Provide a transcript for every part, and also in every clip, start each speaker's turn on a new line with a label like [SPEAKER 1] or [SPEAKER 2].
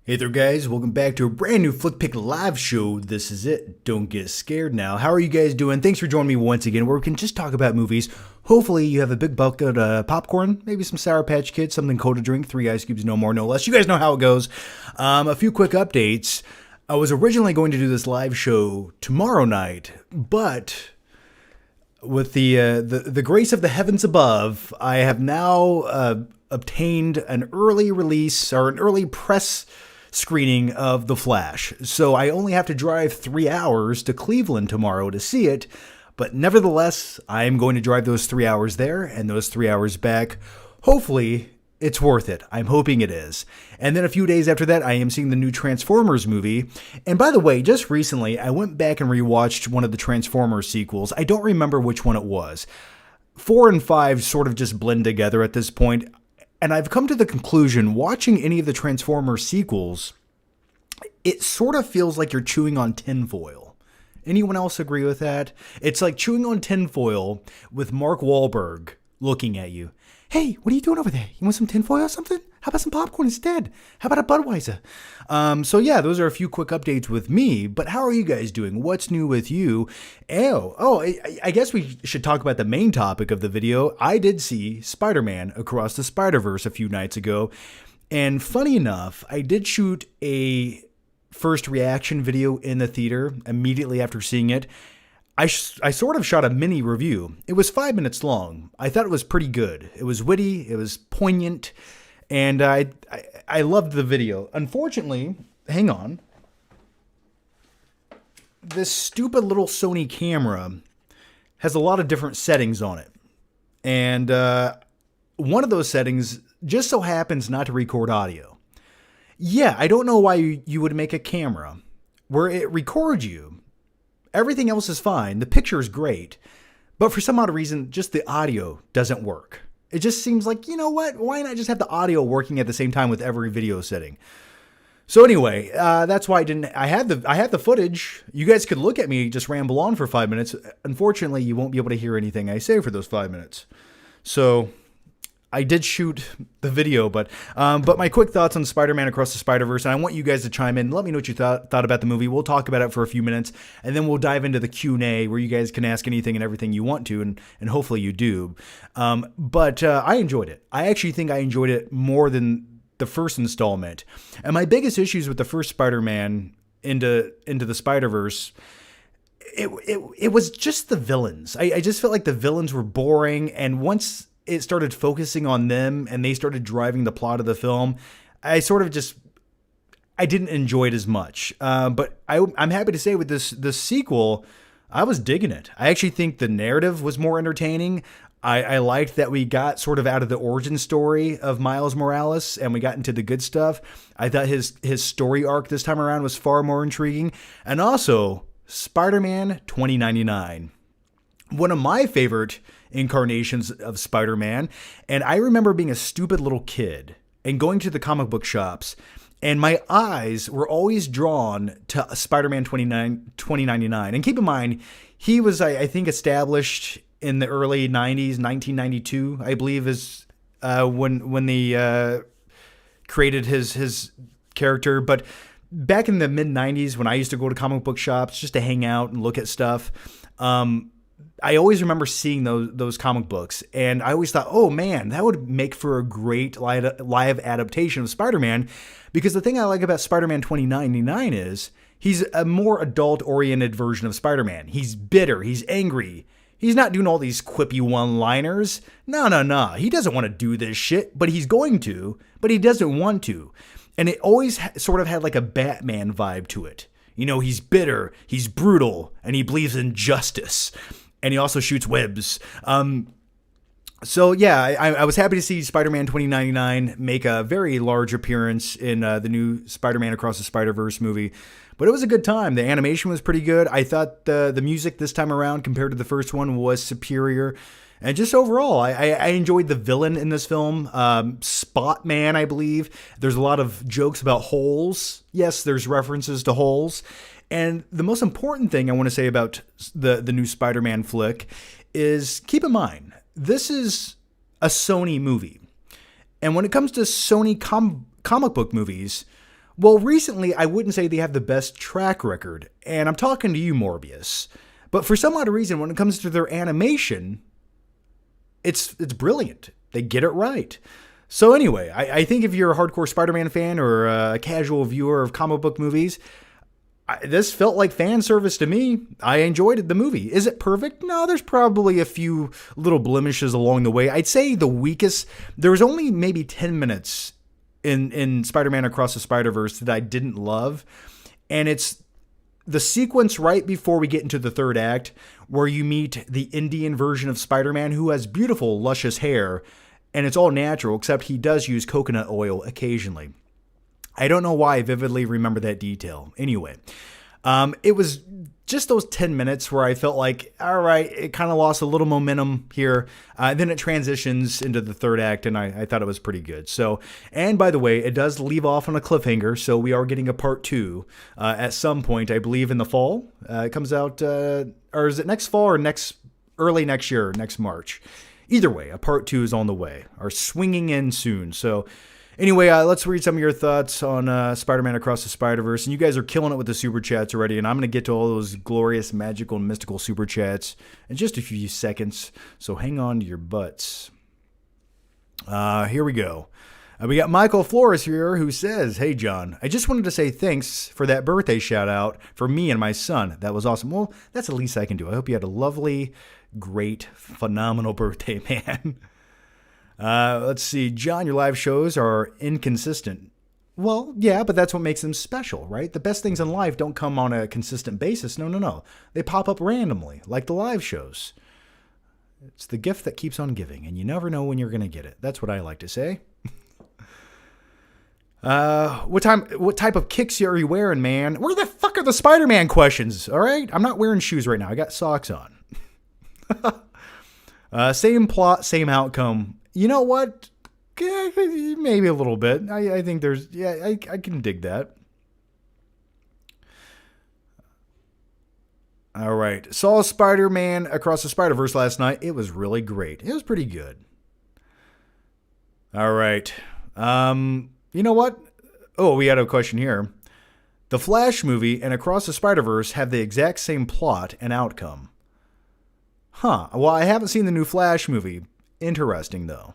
[SPEAKER 1] Hey there guys, welcome back to a brand new Flick Pick live show. This is it. Don't get scared now. How are you guys doing? Thanks for joining me once again where we can just talk about movies. Hopefully you have a big bucket of popcorn, maybe some Sour Patch Kids, something cold to drink, 3 ice cubes, no more, no less. You guys know how it goes. A few quick updates. I was originally going to do this live show tomorrow night, but with the grace of the heavens above, I have now obtained an early release or an early press screening of The Flash. So I only have to drive 3 hours to Cleveland tomorrow to see it. But nevertheless, I am going to drive those 3 hours there and those 3 hours back. Hopefully, it's worth it. I'm hoping it is. And then a few days after that, I am seeing the new Transformers movie. And by the way, just recently, I went back and rewatched one of the Transformers sequels. I don't remember which one it was. 4 and 5 sort of just blend together at this point. And I've come to the conclusion, watching any of the Transformers sequels, it sort of feels like you're chewing on tinfoil. Anyone else agree with that? It's like chewing on tinfoil with Mark Wahlberg looking at you. Hey, what are you doing over there? You want some tinfoil or something? How about some popcorn instead? How about a Budweiser? So yeah, those are a few quick updates with me, but how are you guys doing? What's new with you? I guess we should talk about the main topic of the video. I did see Spider-Man Across the Spider-Verse a few nights ago, and funny enough, I did shoot a first reaction video in the theater immediately after seeing it. I sort of shot a mini review. It was 5 minutes long. I thought it was pretty good. It was witty, it was poignant, and I loved the video. Unfortunately, hang on. This stupid little Sony camera has a lot of different settings on it. And one of those settings just so happens not to record audio. Yeah, I don't know why you would make a camera where it records you. Everything else is fine. The picture is great. But for some odd reason, just the audio doesn't work. It just seems like, you know what? Why not just have the audio working at the same time with every video setting? So anyway, that's why I had the footage. You guys could look at me just ramble on for 5 minutes. Unfortunately, you won't be able to hear anything I say for those 5 minutes. So I did shoot the video, but my quick thoughts on Spider-Man Across the Spider-Verse, and I want you guys to chime in. Let me know what you thought about the movie. We'll talk about it for a few minutes, and then we'll dive into the Q&A where you guys can ask anything and everything you want to, and hopefully you do. But I enjoyed it. I actually think I enjoyed it more than the first installment. And my biggest issues with the first Spider-Man into the Spider-Verse, it was just the villains. I just felt like the villains were boring, and once it started focusing on them and they started driving the plot of the film, I didn't enjoy it as much. But I'm happy to say with this sequel, I was digging it. I actually think the narrative was more entertaining. I liked that we got sort of out of the origin story of Miles Morales and we got into the good stuff. I thought his story arc this time around was far more intriguing. And also, Spider-Man 2099. One of my favorite incarnations of Spider-Man. And I remember being a stupid little kid and going to the comic book shops, and my eyes were always drawn to Spider-Man 2099. And keep in mind, he was, I think, established in the early 90s, 1992, I believe, is when they created his character. But back in the mid-90s, when I used to go to comic book shops just to hang out and look at stuff, I always remember seeing those comic books, and I always thought, oh man, that would make for a great live adaptation of Spider-Man, because the thing I like about Spider-Man 2099 is he's a more adult-oriented version of Spider-Man. He's bitter, he's angry, he's not doing all these quippy one-liners. No, he doesn't want to do this shit, but he's going to, but he doesn't want to. And it always sort of had like a Batman vibe to it. You know, he's bitter, he's brutal, and he believes in justice. And he also shoots webs. So yeah, I was happy to see Spider-Man 2099 make a very large appearance in the new Spider-Man Across the Spider-Verse movie. But it was a good time. The animation was pretty good. I thought the music this time around compared to the first one was superior. And just overall, I enjoyed the villain in this film, Spot Man, I believe. There's a lot of jokes about holes. Yes, there's references to holes. And the most important thing I want to say about the new Spider-Man flick is keep in mind, this is a Sony movie. And when it comes to Sony comic book movies, Well, recently, I wouldn't say they have the best track record, and I'm talking to you, Morbius. But for some odd reason, when it comes to their animation, it's brilliant. They get it right. So anyway, I think if you're a hardcore Spider-Man fan or a casual viewer of comic book movies, this felt like fan service to me. I enjoyed the movie. Is it perfect? No, there's probably a few little blemishes along the way. I'd say the weakest, there was only maybe 10 minutes in Spider-Man Across the Spider-Verse that I didn't love. And it's the sequence right before we get into the third act where you meet the Indian version of Spider-Man who has beautiful, luscious hair. And it's all natural, except he does use coconut oil occasionally. I don't know why I vividly remember that detail. Anyway, it was just those 10 minutes where I felt like, all right, it kind of lost a little momentum here. Then it transitions into the third act, and I thought it was pretty good. So, and by the way, it does leave off on a cliffhanger, so we are getting a part 2 at some point, I believe, in the fall. It comes out, or is it next fall or early next year, next March? Either way, a part 2 is on the way, or swinging in soon. So anyway, let's read some of your thoughts on Spider-Man Across the Spider-Verse. And you guys are killing it with the Super Chats already, and I'm going to get to all those glorious, magical, and mystical Super Chats in just a few seconds. So hang on to your butts. Here we go. We got Michael Flores here who says, "Hey, John, I just wanted to say thanks for that birthday shout-out for me and my son. That was awesome." Well, that's the least I can do. I hope you had a lovely, great, phenomenal birthday, man. Let's see. "John, your live shows are inconsistent." Well, yeah, but that's what makes them special, right? The best things in life don't come on a consistent basis. No. They pop up randomly, like the live shows. It's the gift that keeps on giving, and you never know when you're going to get it. That's what I like to say. What type of kicks are you wearing, man? Where the fuck are the Spider-Man questions? All right? I'm not wearing shoes right now. I got socks on. Same plot, same outcome. You know what? Maybe a little bit. I think there's, I can dig that. All right. Saw Spider-Man Across the Spider-Verse last night. It was really great. It was pretty good. All right. You know what? Oh, we had a question here. The Flash movie and Across the Spider-Verse have the exact same plot and outcome. Huh. Well, I haven't seen the new Flash movie. Interesting, though.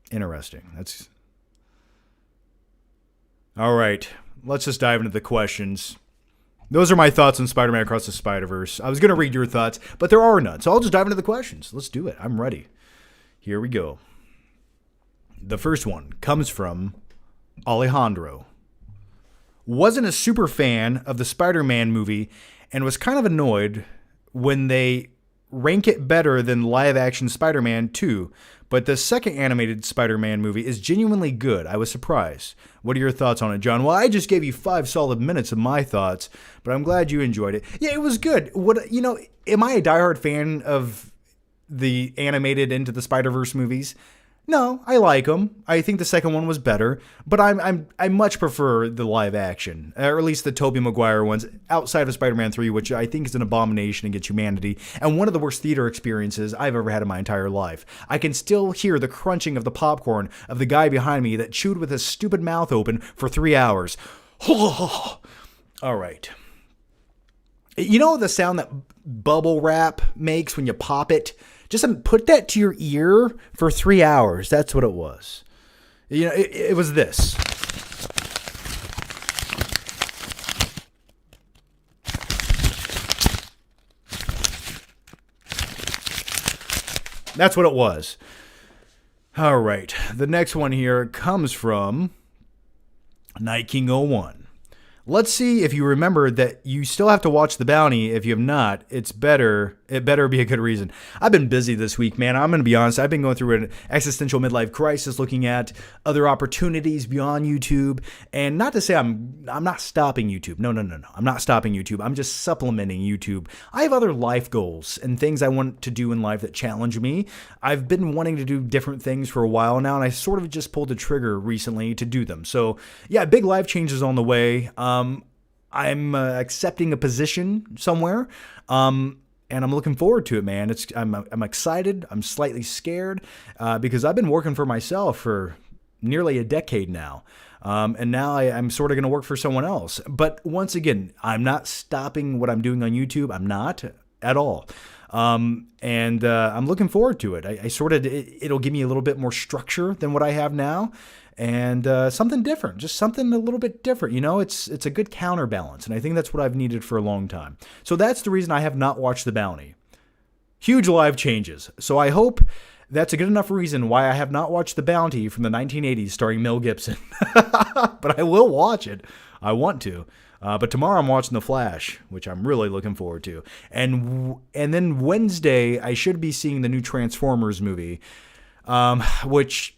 [SPEAKER 1] Interesting. That's... All right. Let's just dive into the questions. Those are my thoughts on Spider-Man Across the Spider-Verse. I was going to read your thoughts, but there are none. So I'll just dive into the questions. Let's do it. I'm ready. Here we go. The first one comes from Alejandro. Wasn't a super fan of the Spider-Man movie and was kind of annoyed when they rank it better than live-action Spider-Man 2, but the second animated Spider-Man movie is genuinely good. I was surprised. What are your thoughts on it, John? Well, I just gave you 5 solid minutes of my thoughts, but I'm glad you enjoyed it. Yeah, it was good. Am I a diehard fan of the animated Into the Spider-Verse movies? No, I like them. I think the second one was better, but I much prefer the live action, or at least the Tobey Maguire ones, outside of Spider-Man 3, which I think is an abomination against humanity, and one of the worst theater experiences I've ever had in my entire life. I can still hear the crunching of the popcorn of the guy behind me that chewed with his stupid mouth open for 3 hours. All right. You know the sound that bubble wrap makes when you pop it? Just put that to your ear for 3 hours. That's what it was. You know, it was this. That's what it was. All right. The next one here comes from Night King 01. Let's see if you remember that you still have to watch The Bounty. If you have not, it better be a good reason. I've been busy this week, man. I'm going to be honest. I've been going through an existential midlife crisis, looking at other opportunities beyond YouTube. And not to say I'm not stopping YouTube. No. I'm not stopping YouTube. I'm just supplementing YouTube. I have other life goals and things I want to do in life that challenge me. I've been wanting to do different things for a while now, and I sort of just pulled the trigger recently to do them. So, yeah, big life changes on the way. I'm accepting a position somewhere, and I'm looking forward to it, man. I'm excited. I'm slightly scared because I've been working for myself for nearly a decade now. And now I'm sort of going to work for someone else. But once again, I'm not stopping what I'm doing on YouTube. I'm not at all. And I'm looking forward to it. I sort of, it'll give me a little bit more structure than what I have now, and something different, just something a little bit different. You know, it's a good counterbalance, and I think that's what I've needed for a long time. So that's the reason I have not watched The Bounty. Huge life changes. So I hope that's a good enough reason why I have not watched The Bounty from the 1980s starring Mel Gibson. But I will watch it. I want to. But tomorrow I'm watching The Flash, which I'm really looking forward to. And then Wednesday, I should be seeing the new Transformers movie, which,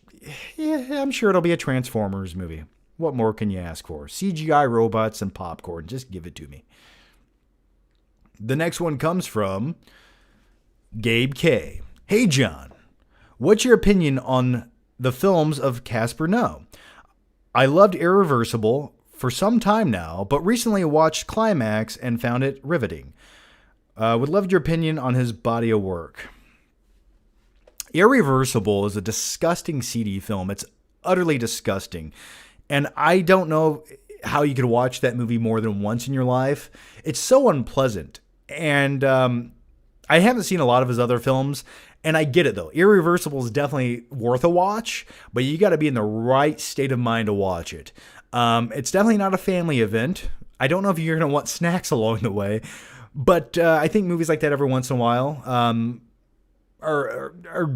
[SPEAKER 1] yeah, I'm sure it'll be a Transformers movie. What more can you ask for? CGI robots and popcorn. Just give it to me. The next one comes from Gabe K. Hey, John. What's your opinion on the films of Casper No? I loved Irreversible for some time now, but recently watched Climax and found it riveting. Would love your opinion on his body of work. Irreversible is a disgusting, seedy film. It's utterly disgusting. And I don't know how you could watch that movie more than once in your life. It's so unpleasant. And I haven't seen a lot of his other films, and I get it, though. Irreversible is definitely worth a watch, but you got to be in the right state of mind to watch it. It's definitely not a family event. I don't know if you're going to want snacks along the way, but I think movies like that every once in a while are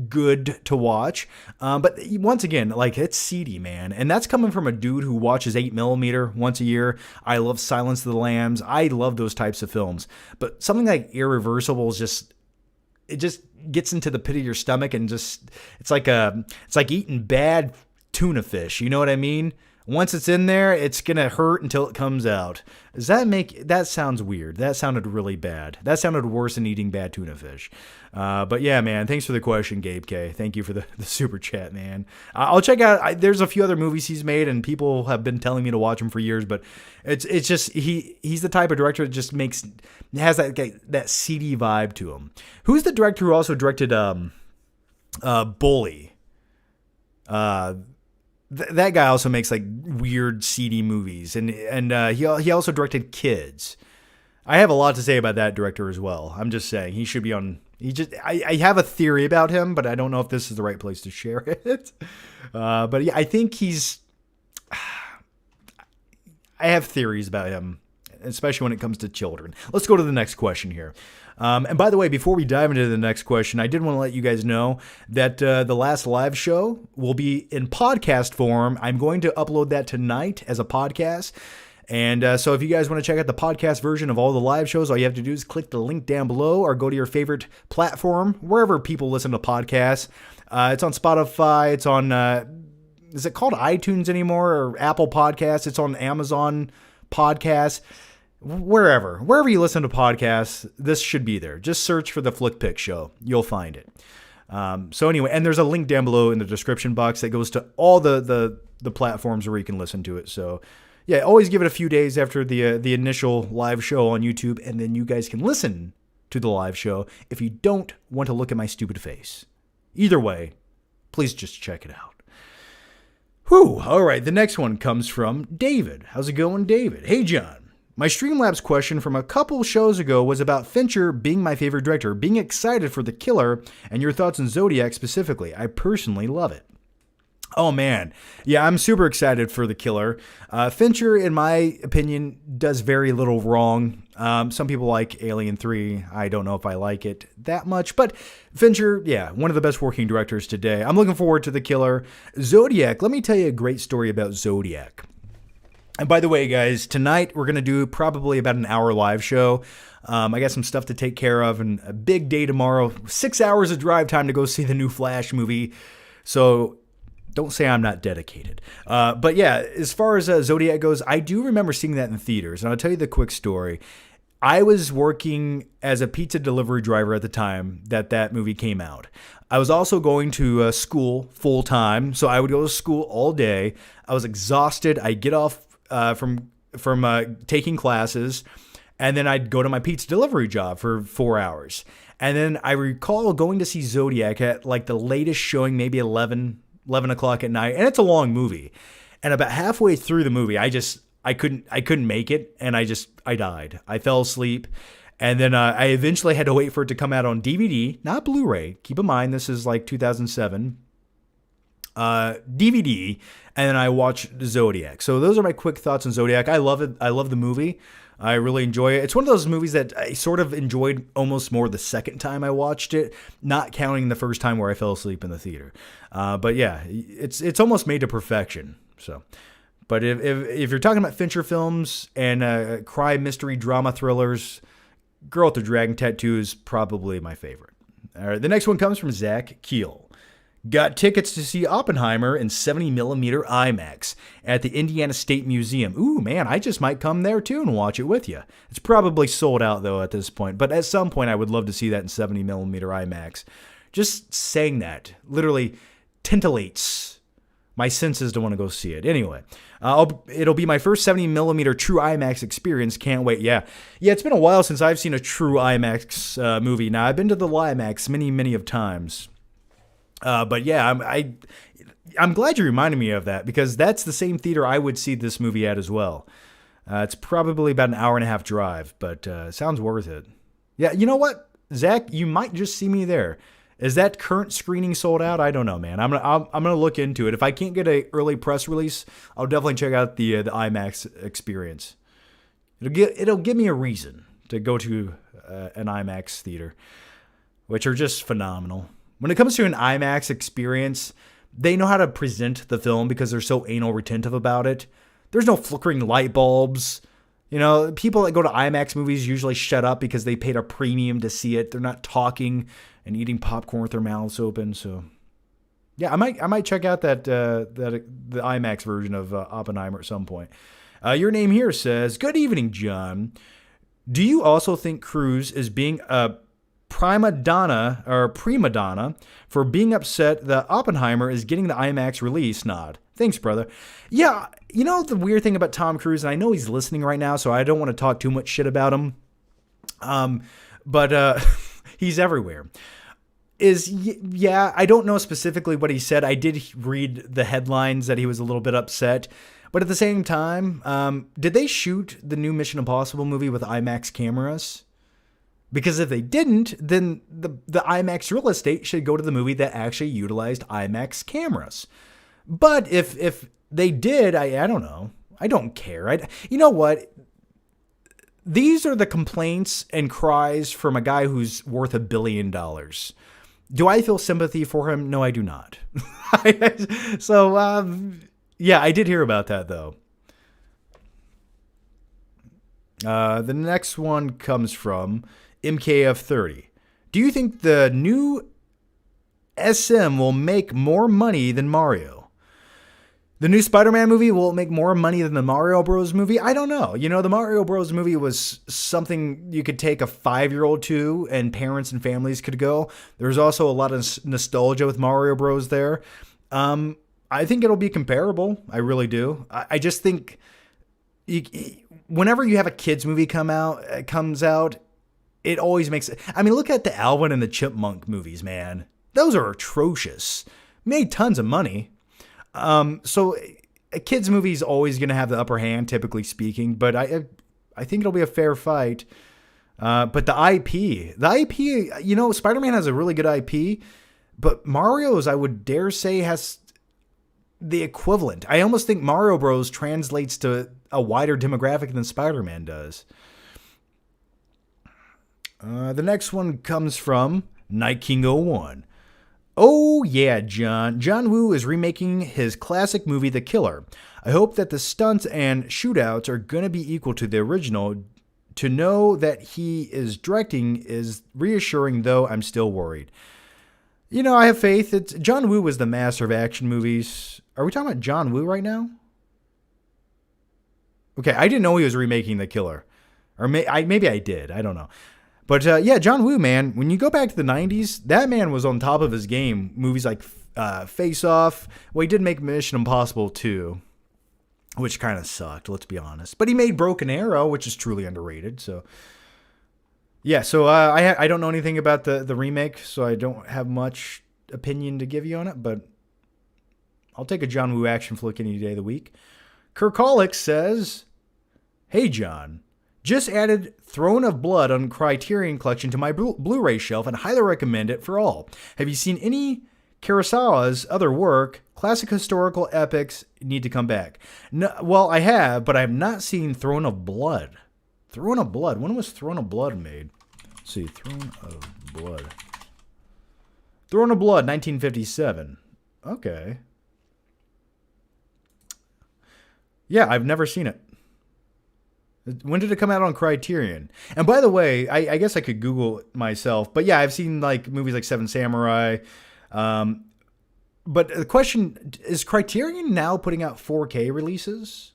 [SPEAKER 1] good to watch. But once again, like, it's seedy, man. And that's coming from a dude who watches 8mm once a year. I love Silence of the Lambs. I love those types of films. But something like Irreversible is just gets into the pit of your stomach, and just, it's like eating bad tuna fish. You know what I mean? Once it's in there, it's going to hurt until it comes out. That sounds weird. That sounded really bad. That sounded worse than eating bad tuna fish. But yeah, man, thanks for the question, Gabe K. Thank you for the super chat, man. I'll check out, there's a few other movies he's made, and people have been telling me to watch them for years, but it's just, he's the type of director that just has that seedy vibe to him. Who's the director who also directed Bully? That guy also makes like weird, seedy movies, and he also directed Kids. I have a lot to say about that director as well. I'm just saying he should be on. I have a theory about him, but I don't know if this is the right place to share it. But yeah, I think I have theories about him, especially when it comes to children. Let's go to the next question here. And by the way, before we dive into the next question, I did want to let you guys know that the last live show will be in podcast form. I'm going to upload that tonight as a podcast. And so if you guys want to check out the podcast version of all the live shows, all you have to do is click the link down below or go to your favorite platform, wherever people listen to podcasts. It's on Spotify. It's on, is it called iTunes anymore, or Apple Podcasts? It's on Amazon Podcasts. Wherever you listen to podcasts, this should be there. Just search for the Flick Pick Show. You'll find it. So anyway, and there's a link down below in the description box that goes to all the platforms where you can listen to it. So yeah, always give it a few days after the initial live show on YouTube, and then you guys can listen to the live show if you don't want to look at my stupid face. Either way, please just check it out. Whew. All right, the next one comes from David. How's it going, David? Hey, John. My Streamlabs question from a couple shows ago was about Fincher being my favorite director, being excited for The Killer, and your thoughts on Zodiac specifically. I personally love it. Oh, man. Yeah, I'm super excited for The Killer. Fincher, in my opinion, does very little wrong. Some people like Alien 3. I don't know if I like it that much. But Fincher, yeah, one of the best working directors today. I'm looking forward to The Killer. Zodiac, let me tell you a great story about Zodiac. And by the way, guys, tonight we're going to do probably about an hour live show. I got some stuff to take care of, and a big day tomorrow. 6 hours of drive time to go see the new Flash movie. So don't say I'm not dedicated. But yeah, as far as Zodiac goes, I do remember seeing that in theaters. And I'll tell you the quick story. I was working as a pizza delivery driver at the time that movie came out. I was also going to school full time, so I would go to school all day. I was exhausted. I'd get off from taking classes, and then I'd go to my pizza delivery job for 4 hours. And then I recall going to see Zodiac at like the latest showing, maybe 11 o'clock at night, and it's a long movie. And about halfway through the movie, I couldn't make it, and I died. I fell asleep, and then I eventually had to wait for it to come out on DVD, not Blu-ray. Keep in mind this is like 2007. DVD, and then I watched Zodiac. So those are my quick thoughts on Zodiac. I love it. I love the movie. I really enjoy it. It's one of those movies that I sort of enjoyed almost more the second time I watched it, not counting the first time where I fell asleep in the theater. But yeah, it's almost made to perfection. So, but if you're talking about Fincher films and crime, mystery, drama, thrillers, Girl with the Dragon Tattoo is probably my favorite. All right, the next one comes from Zach Keel. Got tickets to see Oppenheimer in 70mm IMAX at the Indiana State Museum. Ooh, man, I just might come there too and watch it with you. It's probably sold out, though, at this point. But at some point, I would love to see that in 70mm IMAX. Just saying that literally tintillates my senses to want to go see it. Anyway, it'll be my first 70mm true IMAX experience. Can't wait. Yeah, it's been a while since I've seen a true IMAX movie. Now, I've been to the IMAX many of times. But yeah, I'm glad you reminded me of that, because that's the same theater I would see this movie at as well. It's probably about an hour and a half drive, but sounds worth it. Yeah, you know what, Zach, you might just see me there. Is that current screening sold out? I don't know, man. I'm gonna look into it. If I can't get an early press release, I'll definitely check out the IMAX experience. It'll give me a reason to go to an IMAX theater, which are just phenomenal. When it comes to an IMAX experience, they know how to present the film because they're so anal retentive about it. There's no flickering light bulbs. You know, people that go to IMAX movies usually shut up because they paid a premium to see it. They're not talking and eating popcorn with their mouths open. So, yeah, I might check out the IMAX version of Oppenheimer at some point. Your name here says, "Good evening, John. Do you also think Cruise is being a prima donna for being upset that Oppenheimer is getting the IMAX release nod? Thanks, brother." Yeah, you know the weird thing about Tom Cruise, and I know he's listening right now, so I don't want to talk too much shit about him. But he's everywhere. I don't know specifically what he said. I did read the headlines that he was a little bit upset. But at the same time, did they shoot the new Mission Impossible movie with IMAX cameras? Because if they didn't, then the IMAX real estate should go to the movie that actually utilized IMAX cameras. But if they did, I don't know. I don't care. You know what? These are the complaints and cries from a guy who's worth $1 billion. Do I feel sympathy for him? No, I do not. So, yeah, I did hear about that, though. The next one comes from MKF30. Do you think the new SM will make more money than Mario? The new Spider-Man movie will make more money than the Mario Bros. Movie? I don't know. You know, the Mario Bros. Movie was something you could take a 5-year-old to, and parents and families could go. There's also a lot of nostalgia with Mario Bros. There. I think it'll be comparable. I really do. I just think whenever you have a kids movie comes out, it always makes it. I mean, look at the Alvin and the Chipmunk movies, man. Those are atrocious. Made tons of money. So a kids movie is always going to have the upper hand, typically speaking, but I think it'll be a fair fight. But the IP, you know, Spider-Man has a really good IP, but Mario's, I would dare say, has the equivalent. I almost think Mario Bros. Translates to a wider demographic than Spider-Man does. The next one comes from Night King 01. Oh yeah, John. John Woo is remaking his classic movie The Killer. I hope that the stunts and shootouts are going to be equal to the original. To know that he is directing is reassuring, though I'm still worried. You know, I have faith. John Woo was the master of action movies. Are we talking about John Woo right now? Okay, I didn't know he was remaking The Killer. Or maybe I did. I don't know. But yeah, John Woo, man, when you go back to the 90s, that man was on top of his game. Movies like Face Off. Well, he did make Mission Impossible 2, which kind of sucked, let's be honest. But he made Broken Arrow, which is truly underrated. So, yeah, so I don't know anything about the remake, so I don't have much opinion to give you on it. But I'll take a John Woo action flick any day of the week. Kirkolic says, "Hey John, just added Throne of Blood on Criterion Collection to my Blu-ray shelf and highly recommend it for all. Have you seen any Kurosawa's other work? Classic historical epics need to come back." No, well, I have, but I have not seen Throne of Blood. Throne of Blood. When was Throne of Blood made? Let's see. Throne of Blood. Throne of Blood, 1957. Okay. Yeah, I've never seen it. When did it come out on Criterion? And by the way, I guess I could Google it myself. But yeah, I've seen like movies like Seven Samurai. But the question is, Criterion now putting out 4K releases?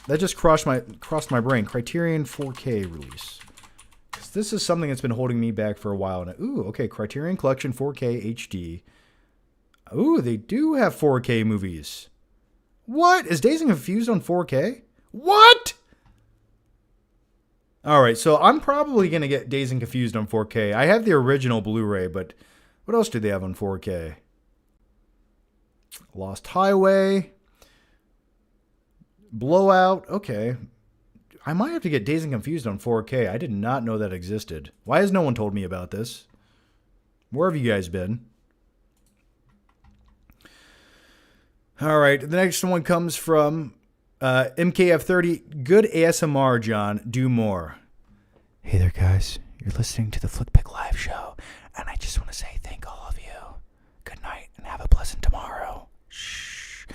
[SPEAKER 1] That just crossed my brain. Criterion 4K release. This is something that's been holding me back for a while now. Ooh, okay, Criterion Collection 4K HD. Ooh, they do have 4K movies. What? Is Dazed and Confused on 4K? What? All right, so I'm probably going to get Dazed and Confused on 4K. I have the original Blu-ray, but what else do they have on 4K? Lost Highway. Blowout. Okay. I might have to get Dazed and Confused on 4K. I did not know that existed. Why has no one told me about this? Where have you guys been? All right, the next one comes from MKF30. Good ASMR, John. Do more. Hey there, guys. You're listening to the Flickpick Live Show, and I just want to say thank all of you. Good night, and have a pleasant tomorrow. Shh.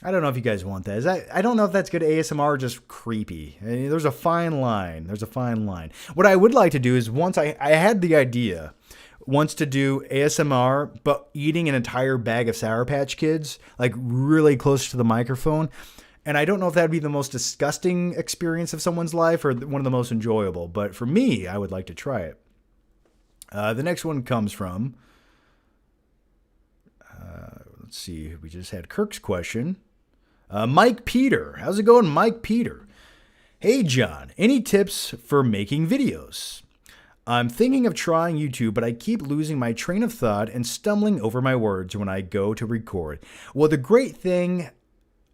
[SPEAKER 1] I don't know if you guys want that. I don't know if that's good ASMR or just creepy. I mean, there's a fine line. There's a fine line. What I would like to do is once I had the idea once to do ASMR, but eating an entire bag of Sour Patch Kids, like really close to the microphone. And I don't know if that would be the most disgusting experience of someone's life or one of the most enjoyable. But for me, I would like to try it. The next one comes from, let's see, we just had Kirk's question. Mike Peter. How's it going, Mike Peter? Hey, John, any tips for making videos? I'm thinking of trying YouTube, but I keep losing my train of thought and stumbling over my words when I go to record. Well, the great thing,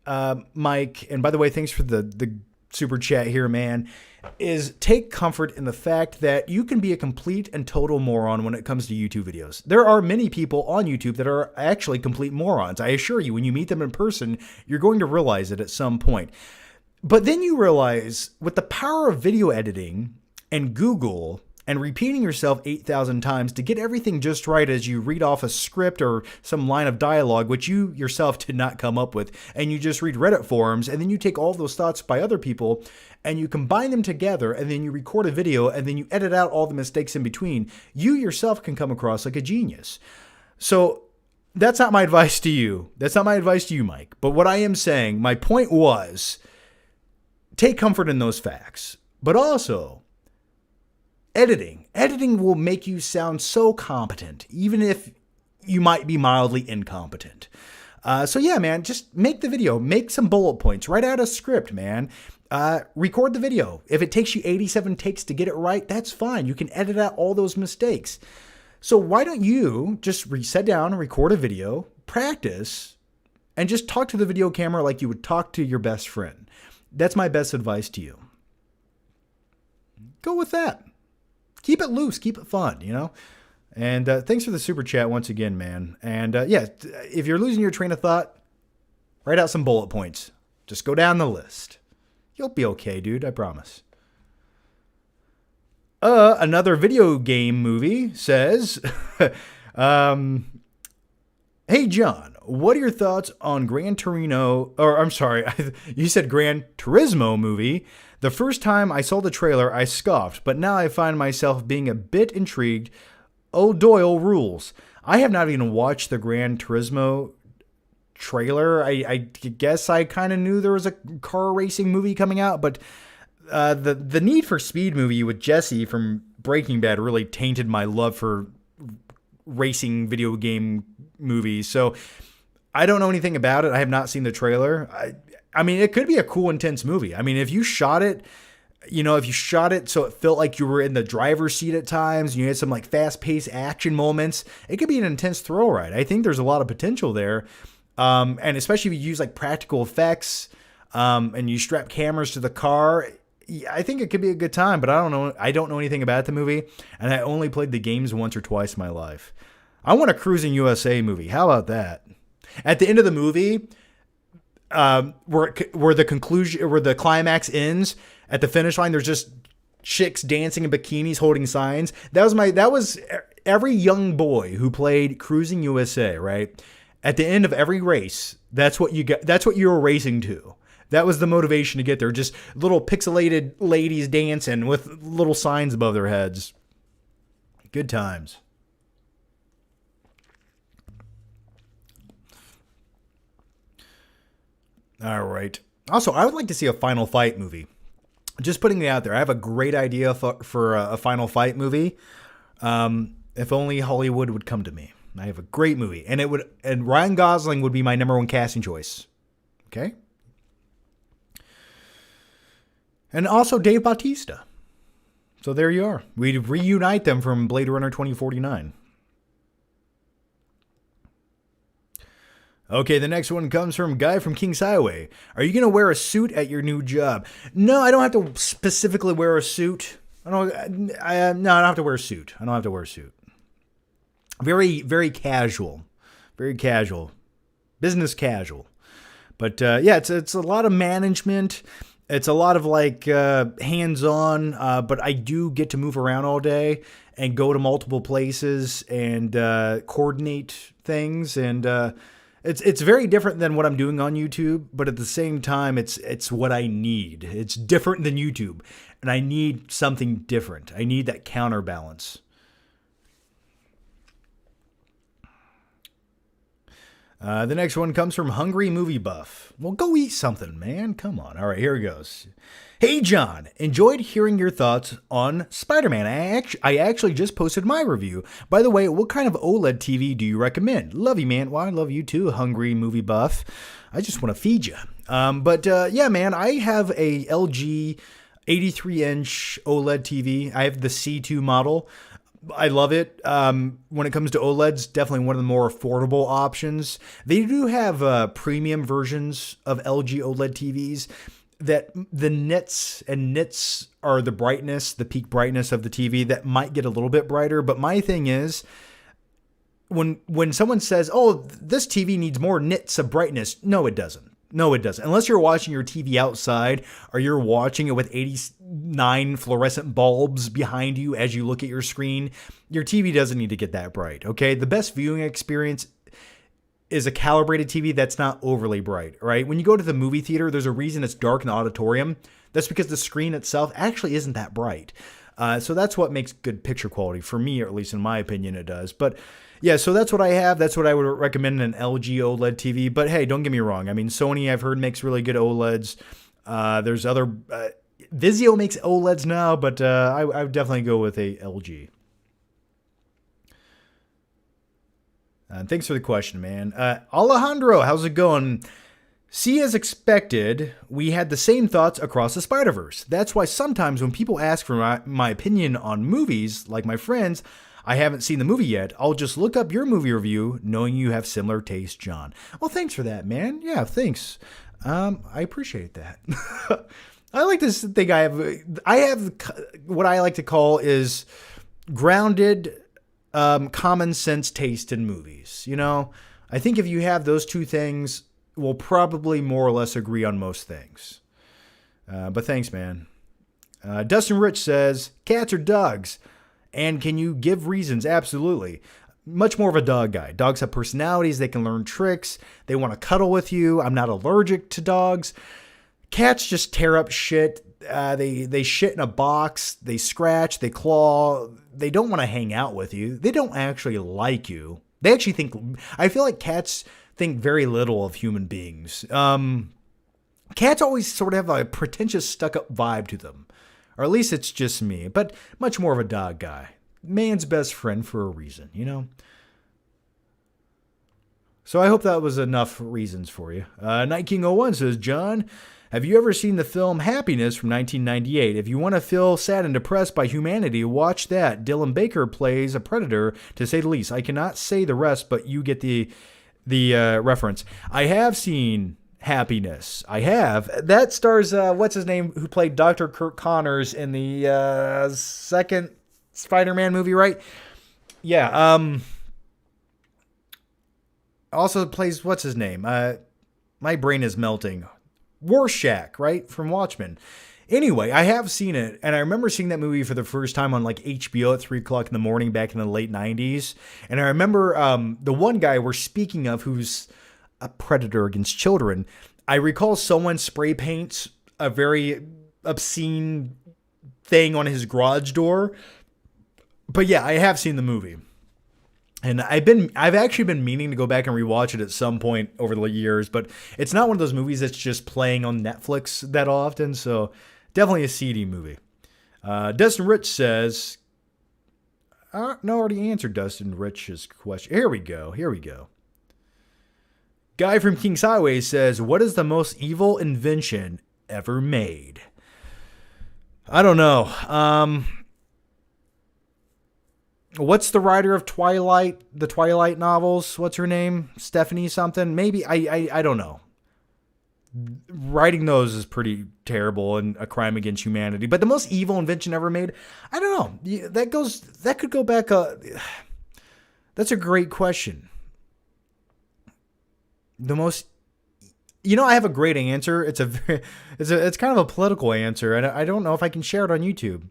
[SPEAKER 1] Mike, and by the way, thanks for the super chat here, man, is take comfort in the fact that you can be a complete and total moron when it comes to YouTube videos. There are many people on YouTube that are actually complete morons. I assure you, when you meet them in person, you're going to realize it at some point. But then you realize with the power of video editing and Google and repeating yourself 8,000 times to get everything just right as you read off a script or some line of dialogue, which you yourself did not come up with, and you just read Reddit forums, and then you take all those thoughts by other people, and you combine them together, and then you record a video, and then you edit out all the mistakes in between, you yourself can come across like a genius. So that's not my advice to you. That's not my advice to you, Mike. But what I am saying, my point was, take comfort in those facts, but also Editing will make you sound so competent, even if you might be mildly incompetent. So yeah, man, just make the video, make some bullet points, write out a script, man. Record the video. If it takes you 87 takes to get it right, that's fine. You can edit out all those mistakes. So why don't you just sit down and record a video, practice, and just talk to the video camera like you would talk to your best friend. That's my best advice to you. Go with that. Keep it loose, keep it fun, you know? And thanks for the super chat once again, man. And yeah, if you're losing your train of thought, write out some bullet points. Just go down the list. You'll be okay, dude, I promise. Another video game movie says, hey, John, what are your thoughts on Gran Torino, or I'm sorry, you said Gran Turismo movie? The first time I saw the trailer, I scoffed, but now I find myself being a bit intrigued. Oh, Doyle rules. I have not even watched the Gran Turismo trailer. I guess I kind of knew there was a car racing movie coming out, but the Need for Speed movie with Jesse from Breaking Bad really tainted my love for racing video game movies. So I don't know anything about it. I have not seen the trailer. I mean, it could be a cool, intense movie. I mean, if you shot it, so it felt like you were in the driver's seat at times, and you had some like fast-paced action moments, it could be an intense thrill ride. I think there's a lot of potential there. And especially if you use like practical effects, and you strap cameras to the car, I think it could be a good time, but I don't know. I don't know anything about the movie, and I only played the games once or twice in my life. I want a Cruising USA movie. How about that? At the end of the movie, where the conclusion, where the climax ends, at the finish line, there's just chicks dancing in bikinis holding signs. That was every young boy who played Cruising USA, right? At the end of every race, that's what you get. That's what you were racing to. That was the motivation to get there. Just little pixelated ladies dancing with little signs above their heads. Good times. All right. Also, I would like to see a Final Fight movie. Just putting it out there. I have a great idea for a Final Fight movie. If only Hollywood would come to me. I have a great movie, and Ryan Gosling would be my number one casting choice. Okay. And also Dave Bautista. So there you are. We'd reunite them from Blade Runner 2049. Okay, the next one comes from Guy from Kings Highway. Are you going to wear a suit at your new job? No, I don't have to specifically wear a suit. I don't have to wear a suit. I don't have to wear a suit. Very, very casual. Very casual. Business casual. But yeah, it's a lot of management. It's a lot of like hands-on, but I do get to move around all day and go to multiple places and coordinate things. And it's very different than what I'm doing on YouTube, but at the same time, it's what I need. It's different than YouTube, and I need something different. I need that counterbalance. The next one comes from Hungry Movie Buff. Well, go eat something, man. Come on. All right, here it goes. Hey, John. Enjoyed hearing your thoughts on Spider-Man. I actually just posted my review. By the way, what kind of OLED TV do you recommend? Love you, man. Well, I love you too, Hungry Movie Buff. I just want to feed you. Yeah, man, I have a LG 83-inch OLED TV. I have the C2 model. I love it. When it comes to OLEDs, definitely one of the more affordable options. They do have premium versions of LG OLED TVs that the nits are the brightness, the peak brightness of the TV that might get a little bit brighter. But my thing is, when someone says, oh, this TV needs more nits of brightness, no, it doesn't. No, it doesn't. Unless you're watching your TV outside or you're watching it with 89 fluorescent bulbs behind you as you look at your screen, your TV doesn't need to get that bright, okay? The best viewing experience is a calibrated TV that's not overly bright, right? When you go to the movie theater, there's a reason it's dark in the auditorium. That's because the screen itself actually isn't that bright. So that's what makes good picture quality, for me, or at least in my opinion it does. But yeah, so that's what I have. That's what I would recommend in an LG OLED TV. But hey, don't get me wrong. I mean, Sony, I've heard, makes really good OLEDs. There's other... Vizio makes OLEDs now, but I would definitely go with a LG. Thanks for the question, man. Alejandro, how's it going? See, as expected, we had the same thoughts across the Spider-Verse. That's why sometimes when people ask for my opinion on movies, like my friends, I haven't seen the movie yet, I'll just look up your movie review, knowing you have similar taste, John. Well, thanks for that, man. Yeah, thanks. I appreciate that. I like this thing I have what I like to call is grounded, common sense taste in movies. You know, I think if you have those two things, we'll probably more or less agree on most things. But thanks, man. Dustin Rich says, cats or dogs? And can you give reasons? Absolutely. Much more of a dog guy. Dogs have personalities. They can learn tricks. They want to cuddle with you. I'm not allergic to dogs. Cats just tear up shit. They shit in a box. They scratch. They claw. They don't want to hang out with you. They don't actually like you. They actually think... I feel like cats think very little of human beings. Cats always sort of have a pretentious, stuck-up vibe to them. Or at least it's just me, but much more of a dog guy. Man's best friend for a reason, you know? So I hope that was enough reasons for you. Night King 01 says, John, have you ever seen the film Happiness from 1998? If you want to feel sad and depressed by humanity, watch that. Dylan Baker plays a predator, to say the least. I cannot say the rest, but you get the reference. I have seen Happiness. I have. That stars, what's his name, who played Dr. Kirk Connors in the second Spider-Man movie, right? Yeah. Also plays, what's his name? My brain is melting. Rorschach, right? From Watchmen. Anyway, I have seen it, and I remember seeing that movie for the first time on like HBO at 3 o'clock in the morning back in the late 90s. And I remember the one guy we're speaking of who's a predator against children. I recall someone spray paints a very obscene thing on his garage door. But yeah, I have seen the movie. And I've actually been meaning to go back and rewatch it at some point over the years, but it's not one of those movies that's just playing on Netflix that often, so definitely a seedy movie. Dustin Rich says, no, already answered Dustin Rich's question. Here we go. Guy from King's Highway says, what is the most evil invention ever made? I don't know. What's the writer of the Twilight novels? What's her name? Stephanie something? Maybe. I don't know. Writing those is pretty terrible and a crime against humanity. But the most evil invention ever made? I don't know. That could go back. That's a great question. The most, I have a great answer. It's kind of a political answer, and I don't know if I can share it on YouTube.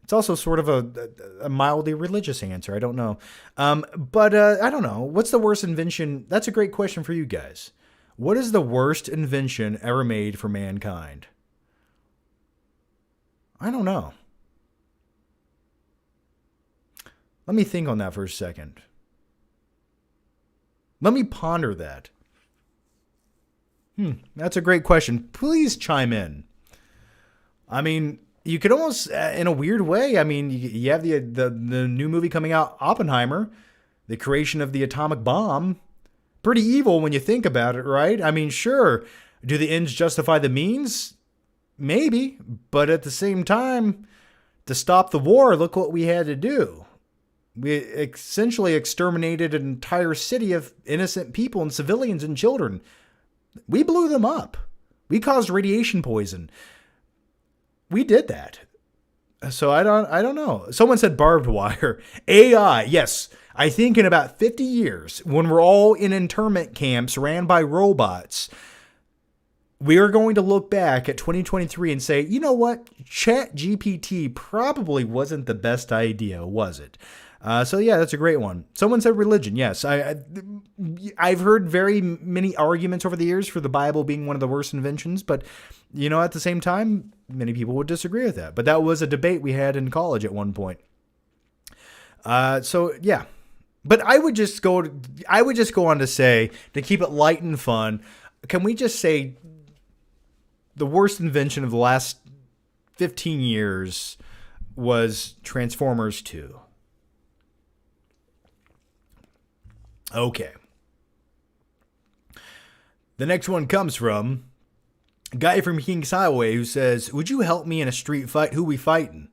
[SPEAKER 1] It's also sort of a mildly religious answer. I don't know. But I don't know. What's the worst invention? That's a great question for you guys. What is the worst invention ever made for mankind? I don't know. Let me think on that for a second. Let me ponder that. That's a great question. Please chime in. I mean, you could almost, in a weird way, I mean, you have the new movie coming out, Oppenheimer, the creation of the atomic bomb. Pretty evil when you think about it, right? I mean, sure, do the ends justify the means? Maybe, but at the same time, to stop the war, look what we had to do. We essentially exterminated an entire city of innocent people and civilians and children. We blew them up. We caused radiation poison. We did that. So I don't know. Someone said barbed wire. AI, yes. I think in about 50 years, when we're all in internment camps ran by robots, we are going to look back at 2023 and say, you know what? ChatGPT probably wasn't the best idea, was it? So yeah, that's a great one. Someone said religion. Yes, I've heard very many arguments over the years for the Bible being one of the worst inventions, but at the same time, many people would disagree with that. But that was a debate we had in college at one point. So yeah, but I would just go on to say, to keep it light and fun, can we just say the worst invention of the last 15 years was Transformers 2? Okay. The next one comes from a guy from King's Highway who says, would you help me in a street fight? Who we fighting?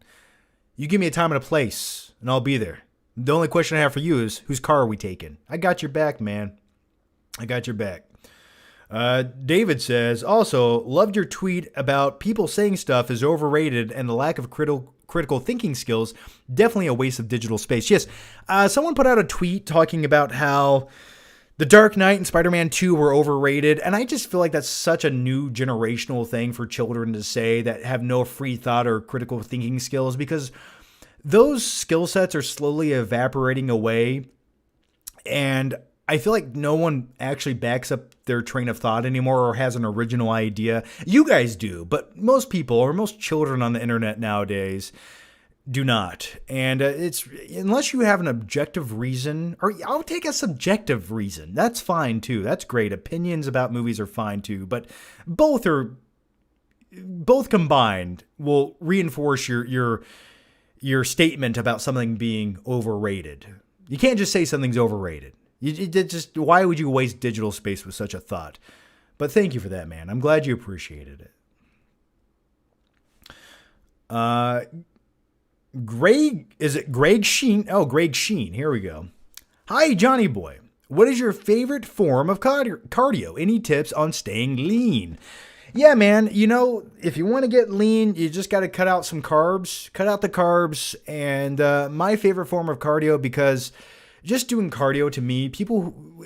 [SPEAKER 1] You give me a time and a place, and I'll be there. The only question I have for you is, whose car are we taking? I got your back, man. I got your back. David says, also, loved your tweet about people saying stuff is overrated and the lack of critical thinking skills, definitely a waste of digital space. Yes, someone put out a tweet talking about how The Dark Knight and Spider-Man 2 were overrated, and I just feel like that's such a new generational thing for children to say that have no free thought or critical thinking skills, because those skill sets are slowly evaporating away, and I feel like no one actually backs up their train of thought anymore or has an original idea. You guys do, but most people or most children on the internet nowadays do not. And it's, unless you have an objective reason, or I'll take a subjective reason. That's fine too. That's great. Opinions about movies are fine too, but both combined will reinforce your statement about something being overrated. You can't just say something's overrated. Why would you waste digital space with such a thought? But thank you for that, man. I'm glad you appreciated it. Greg Sheen? Oh, Greg Sheen. Here we go. Hi, Johnny boy. What is your favorite form of cardio? Any tips on staying lean? Yeah, man, if you want to get lean, you just got to cut out some carbs, cut out the carbs. And my favorite form of cardio, because just doing cardio to me,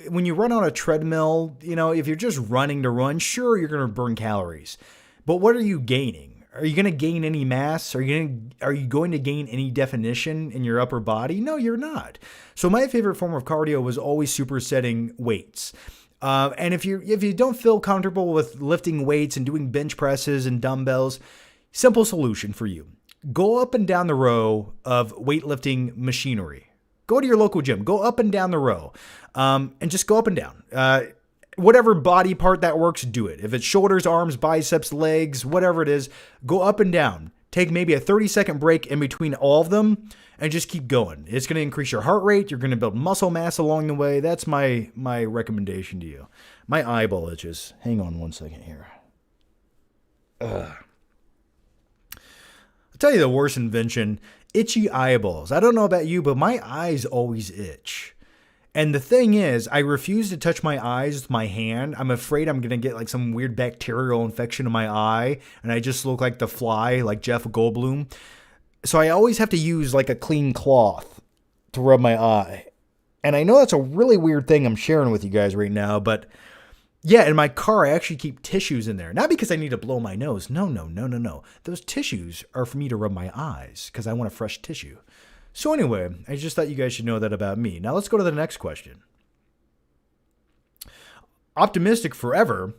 [SPEAKER 1] when you run on a treadmill, if you're just running to run, sure, you're going to burn calories. But what are you gaining? Are you going to gain any mass? Are you going to gain any definition in your upper body? No, you're not. So my favorite form of cardio was always supersetting weights. And if you don't feel comfortable with lifting weights and doing bench presses and dumbbells, simple solution for you. Go up and down the row of weightlifting machinery. Go to your local gym. Go up and down the row, and just go up and down. Whatever body part that works, do it. If it's shoulders, arms, biceps, legs, whatever it is, go up and down. Take maybe a 30-second break in between all of them and just keep going. It's going to increase your heart rate. You're going to build muscle mass along the way. That's my recommendation to you. My eyeball itches. Hang on one second here. I'll tell you the worst invention, itchy eyeballs. I don't know about you, but my eyes always itch. And the thing is, I refuse to touch my eyes with my hand. I'm afraid I'm going to get like some weird bacterial infection in my eye, and I just look like the Fly, like Jeff Goldblum. So I always have to use like a clean cloth to rub my eye. And I know that's a really weird thing I'm sharing with you guys right now, but yeah, in my car, I actually keep tissues in there. Not because I need to blow my nose. No. Those tissues are for me to rub my eyes because I want a fresh tissue. So anyway, I just thought you guys should know that about me. Now let's go to the next question. Optimistic Forever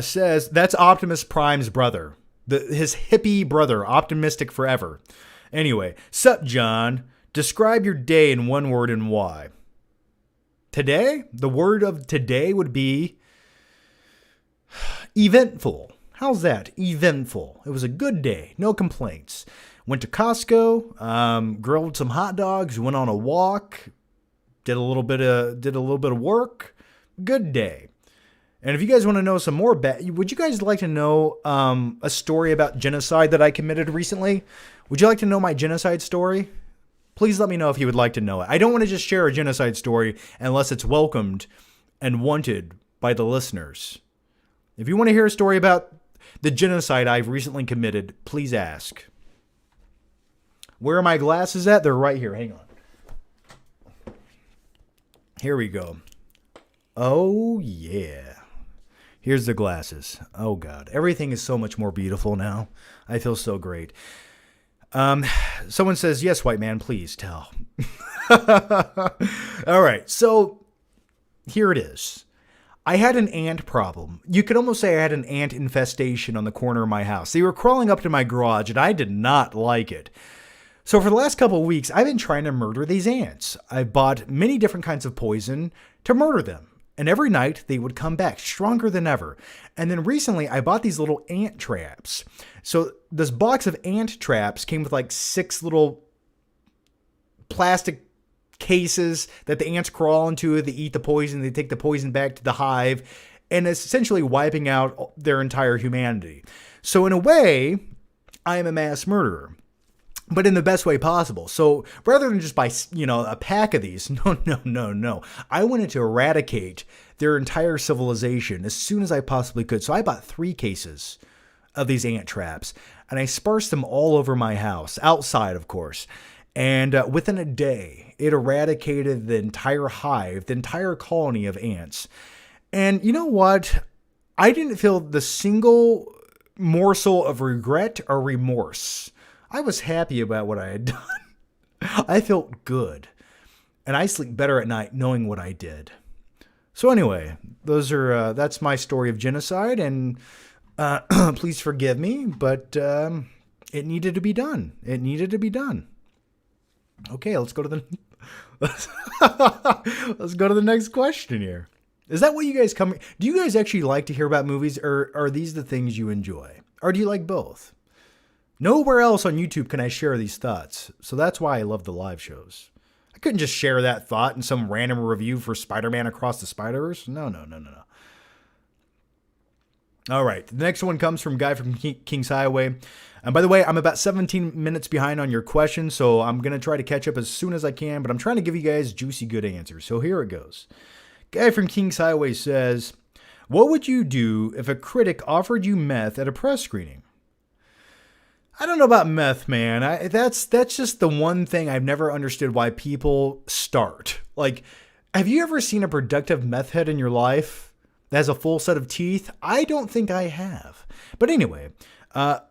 [SPEAKER 1] says, that's Optimus Prime's brother. His hippie brother, Optimistic Forever. Anyway, sup, John? Describe your day in one word and why. Today? The word of today would be eventful. How's that? Eventful. It was a good day. No complaints. Went to Costco, grilled some hot dogs, went on a walk, did a little bit of work. Good day. And if you guys want to know some more, would you guys like to know a story about genocide that I committed recently? Would you like to know my genocide story? Please let me know if you would like to know it. I don't want to just share a genocide story unless it's welcomed and wanted by the listeners. If you want to hear a story about the genocide I've recently committed, please ask. Where are my glasses at? They're right here. Hang on. Here we go. Oh, yeah. Here's the glasses. Oh, God. Everything is so much more beautiful now. I feel so great. Someone says, yes, white man, please tell. All right. So here it is. I had an ant problem. You could almost say I had an ant infestation on the corner of my house. They were crawling up to my garage, and I did not like it. So for the last couple of weeks, I've been trying to murder these ants. I bought many different kinds of poison to murder them. And every night they would come back stronger than ever. And then recently I bought these little ant traps. So this box of ant traps came with like 6 little plastic cases that the ants crawl into. They eat the poison. They take the poison back to the hive. And it's essentially wiping out their entire humanity. So in a way, I am a mass murderer. But in the best way possible. So rather than just buy, a pack of these, no. I wanted to eradicate their entire civilization as soon as I possibly could. So I bought 3 cases of these ant traps, and I sparsed them all over my house, outside, of course. And within a day, it eradicated the entire hive, the entire colony of ants. And you know what? I didn't feel the single morsel of regret or remorse. I was happy about what I had done. I felt good. And I sleep better at night knowing what I did. So anyway, that's my story of genocide. And please forgive me, but it needed to be done. It needed to be done. Okay, let's go to the let's go to the next question here. Is that what you guys do you guys actually like to hear about movies, or are these the things you enjoy? Or do you like both? Nowhere else on YouTube can I share these thoughts, so that's why I love the live shows. I couldn't just share that thought in some random review for Spider-Man Across the Spider-Verse. No. All right, the next one comes from a guy from King's Highway. And by the way, I'm about 17 minutes behind on your question, so I'm going to try to catch up as soon as I can, but I'm trying to give you guys juicy, good answers. So here it goes. Guy from Kings Highway says, what would you do if a critic offered you meth at a press screening? I don't know about meth, man. That's just the one thing I've never understood why people start. Like, have you ever seen a productive meth head in your life that has a full set of teeth? I don't think I have. But anyway,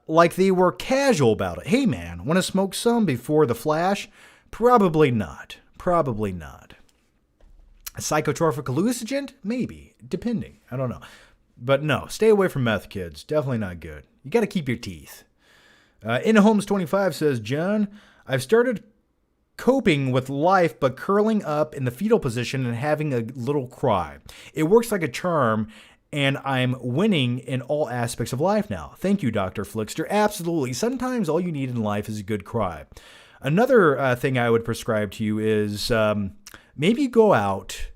[SPEAKER 1] like they were casual about it. Hey, man, want to smoke some before the flash? Probably not. Probably not. A psychotropic hallucinogen? Maybe. Depending. I don't know. But no, stay away from meth, kids. Definitely not good. You got to keep your teeth. InHolmes25 says, John, I've started coping with life, but curling up in the fetal position and having a little cry. It works like a charm, and I'm winning in all aspects of life now. Thank you, Dr. Flickster. Absolutely. Sometimes all you need in life is a good cry. Another thing I would prescribe to you is maybe go out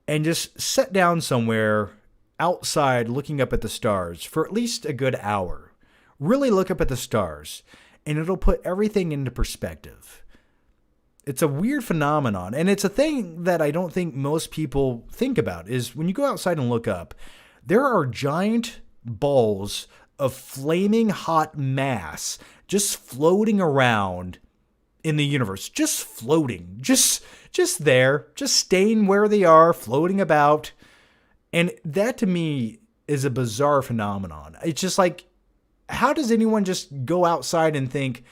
[SPEAKER 1] and just sit down somewhere outside looking up at the stars for at least a good hour. Really look up at the stars, and it'll put everything into perspective. It's a weird phenomenon, and it's a thing that I don't think most people think about, is when you go outside and look up, there are giant balls of flaming hot mass just floating around in the universe, just floating, just there, just staying where they are, floating about. And that to me is a bizarre phenomenon. It's just like, how does anyone just go outside and think,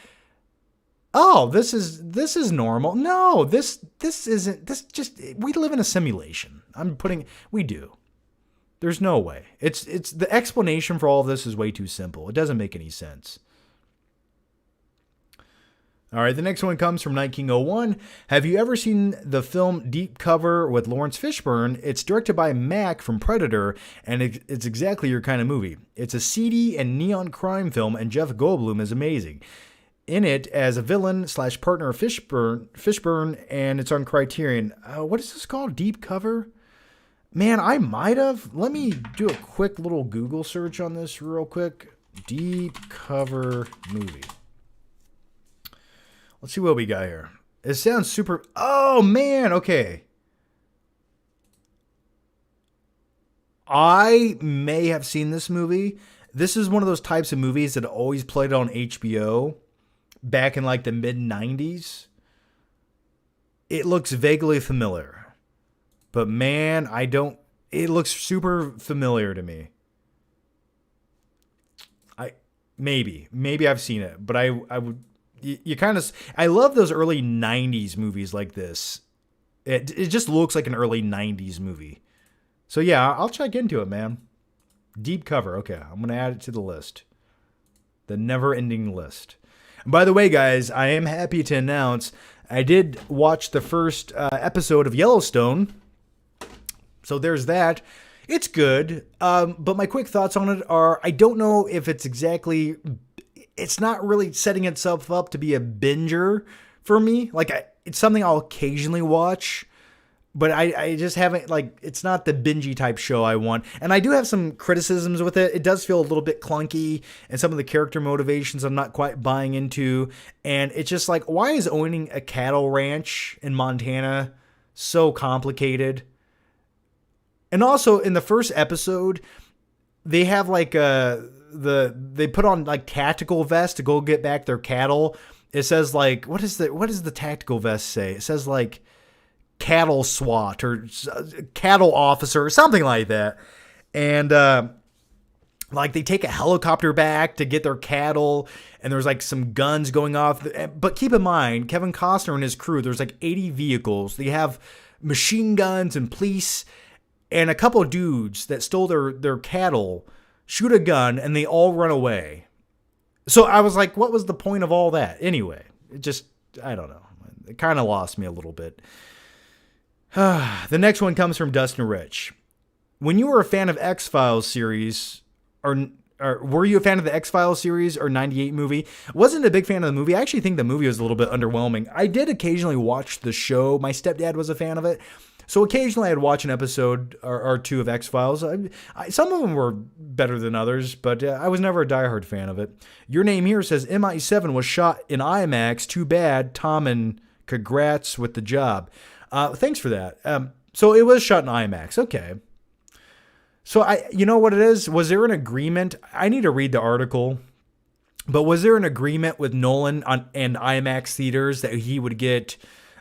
[SPEAKER 1] oh, this is normal? No, this isn't. We live in a simulation. We do. There's no way. It's the explanation for all of this is way too simple. It doesn't make any sense. All right, the next one comes from Night King 01. Have you ever seen the film Deep Cover with Lawrence Fishburne? It's directed by Mac from Predator, and it's exactly your kind of movie. It's a seedy and neon crime film, and Jeff Goldblum is amazing in it as a villain / partner of Fishburne, and it's on Criterion. What is this called? Deep Cover? Man, I might have. Let me do a quick little Google search on this real quick. Deep Cover movie. Let's see what we got here. It sounds super... Oh, man. Okay. I may have seen this movie. This is one of those types of movies that always played on HBO back in like the mid-90s. It looks vaguely familiar. But man, it looks super familiar to me. Maybe I've seen it, but I would... You kind of... I love those early 90s movies like this. It just looks like an early 90s movie. So yeah, I'll check into it, man. Deep Cover. Okay, I'm going to add it to the list. The never-ending list. And by the way, guys, I am happy to announce I did watch the first episode of Yellowstone. So there's that. It's good. But my quick thoughts on it are, I don't know if it's exactly... It's not really setting itself up to be a binger for me. Like, it's something I'll occasionally watch, but I just haven't, like, it's not the bingey type show I want. And I do have some criticisms with it. It does feel a little bit clunky, and some of the character motivations I'm not quite buying into. And it's just like, why is owning a cattle ranch in Montana so complicated? And also, in the first episode, they have like they put on like tactical vests to go get back their cattle. It says like, what does the tactical vest say? It says like cattle SWAT or cattle officer or something like that. And like they take a helicopter back to get their cattle, and there's like some guns going off. But keep in mind, Kevin Costner and his crew, there's like 80 vehicles. They have machine guns and police, and a couple of dudes that stole their cattle shoot a gun, and they all run away. So I was like, what was the point of all that? Anyway, it just, I don't know. It kind of lost me a little bit. The next one comes from Dustin Rich. When you were a fan of X-Files series, or were you a fan of the X-Files series or 98 movie? Wasn't a big fan of the movie. I actually think the movie was a little bit underwhelming. I did occasionally watch the show. My stepdad was a fan of it. So occasionally I'd watch an episode or two of X-Files. Some of them were better than others, but I was never a diehard fan of it. Your name here says MI7 was shot in IMAX. Too bad, Tom, and congrats with the job. Thanks for that. So it was shot in IMAX. Okay. So you know what it is? Was there an agreement? I need to read the article. But was there an agreement with Nolan and IMAX theaters that he would get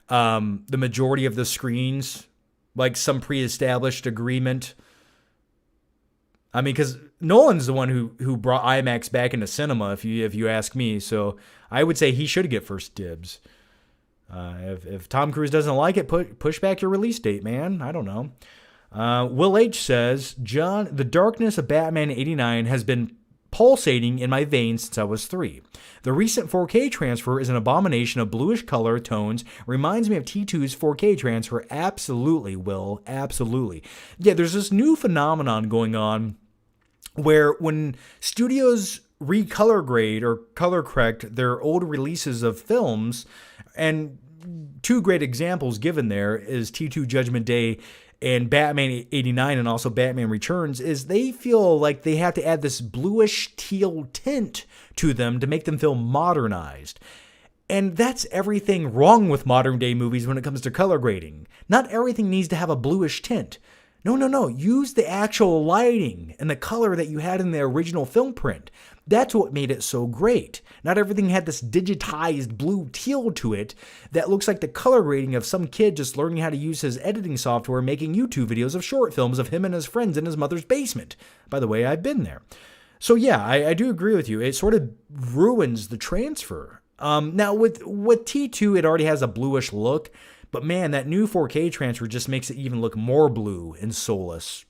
[SPEAKER 1] the majority of the screens, like some pre-established agreement? I mean, because Nolan's the one who brought IMAX back into cinema, if you ask me. So I would say he should get first dibs. If Tom Cruise doesn't like it, push back your release date, man. I don't know. Will H says, John, the darkness of Batman '89 has been pulsating in my veins since I was 3. The recent 4K transfer is an abomination of bluish color tones. Reminds me of T2's 4K transfer. Absolutely, Will. Absolutely. Yeah, there's this new phenomenon going on where when studios recolor grade or color correct their old releases of films, and two great examples given there is T2 Judgment Day and Batman '89 and also Batman Returns, is they feel like they have to add this bluish teal tint to them to make them feel modernized. And that's everything wrong with modern day movies when it comes to color grading. Not everything needs to have a bluish tint. No. Use the actual lighting and the color that you had in the original film print. That's what made it so great. Not everything had this digitized blue teal to it that looks like the color grading of some kid just learning how to use his editing software making YouTube videos of short films of him and his friends in his mother's basement. By the way, I've been there. So yeah, I do agree with you. It sort of ruins the transfer. Now with T2, it already has a bluish look. But man, that new 4K transfer just makes it even look more blue and soulless.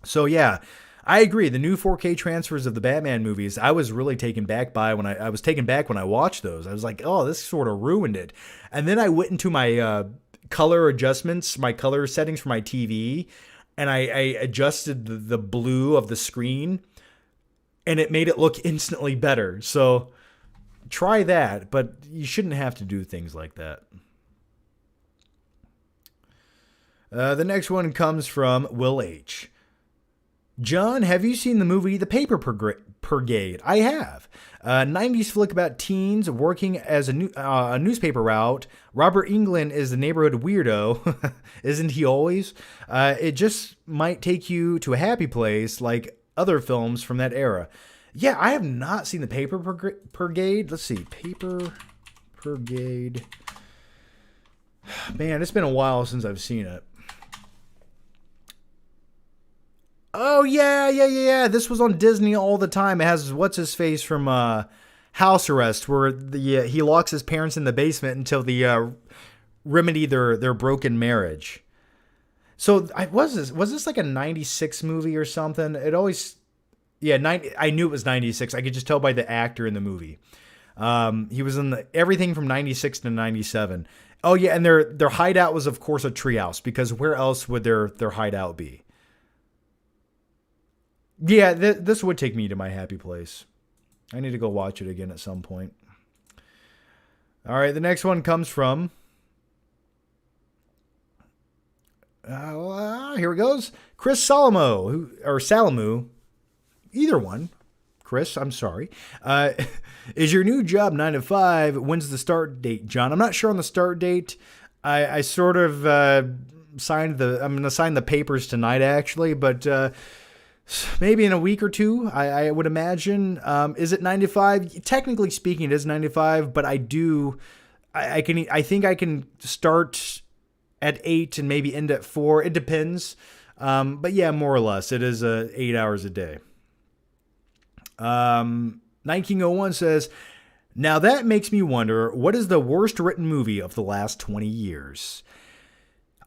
[SPEAKER 1] So yeah, I agree. The new 4K transfers of the Batman movies, I was really taken back by when I was taken back when I watched those. I was like, oh, this sort of ruined it. And then I went into my color adjustments, my color settings for my TV, and I adjusted the blue of the screen, and it made it look instantly better. So try that, but you shouldn't have to do things like that. The next one comes from Will H. John, have you seen the movie The Paper Brigade? I have. 90s flick about teens working as a newspaper route. Robert Englund is the neighborhood weirdo. Isn't he always? It just might take you to a happy place like other films from that era. Yeah, I have not seen The Paper Brigade. Let's see. Paper Brigade. Man, it's been a while since I've seen it. Oh, yeah. This was on Disney all the time. It has what's-his-face from House Arrest, where he locks his parents in the basement until they remedy their broken marriage. So, was this like a 96 movie or something? It always... Yeah, I knew it was 96. I could just tell by the actor in the movie. He was in everything from 96 to 97. Oh, yeah, and their hideout was, of course, a treehouse, because where else would their hideout be? Yeah, this would take me to my happy place. I need to go watch it again at some point. All right, the next one comes from... here it goes. Chris Salamu. Either one. Chris, I'm sorry. Is your new job 9 to 5? When's the start date, John? I'm not sure on the start date. I sort of I'm going to sign the papers tonight, actually, but... maybe in a week or two, I would imagine. Is it 9 to 5? Technically speaking, it is 9 to 5, but I think I can start at 8 and maybe end at 4. It depends. But yeah, more or less, it is 8 hours a day. Night King 01 says, now that makes me wonder, what is the worst written movie of the last 20 years?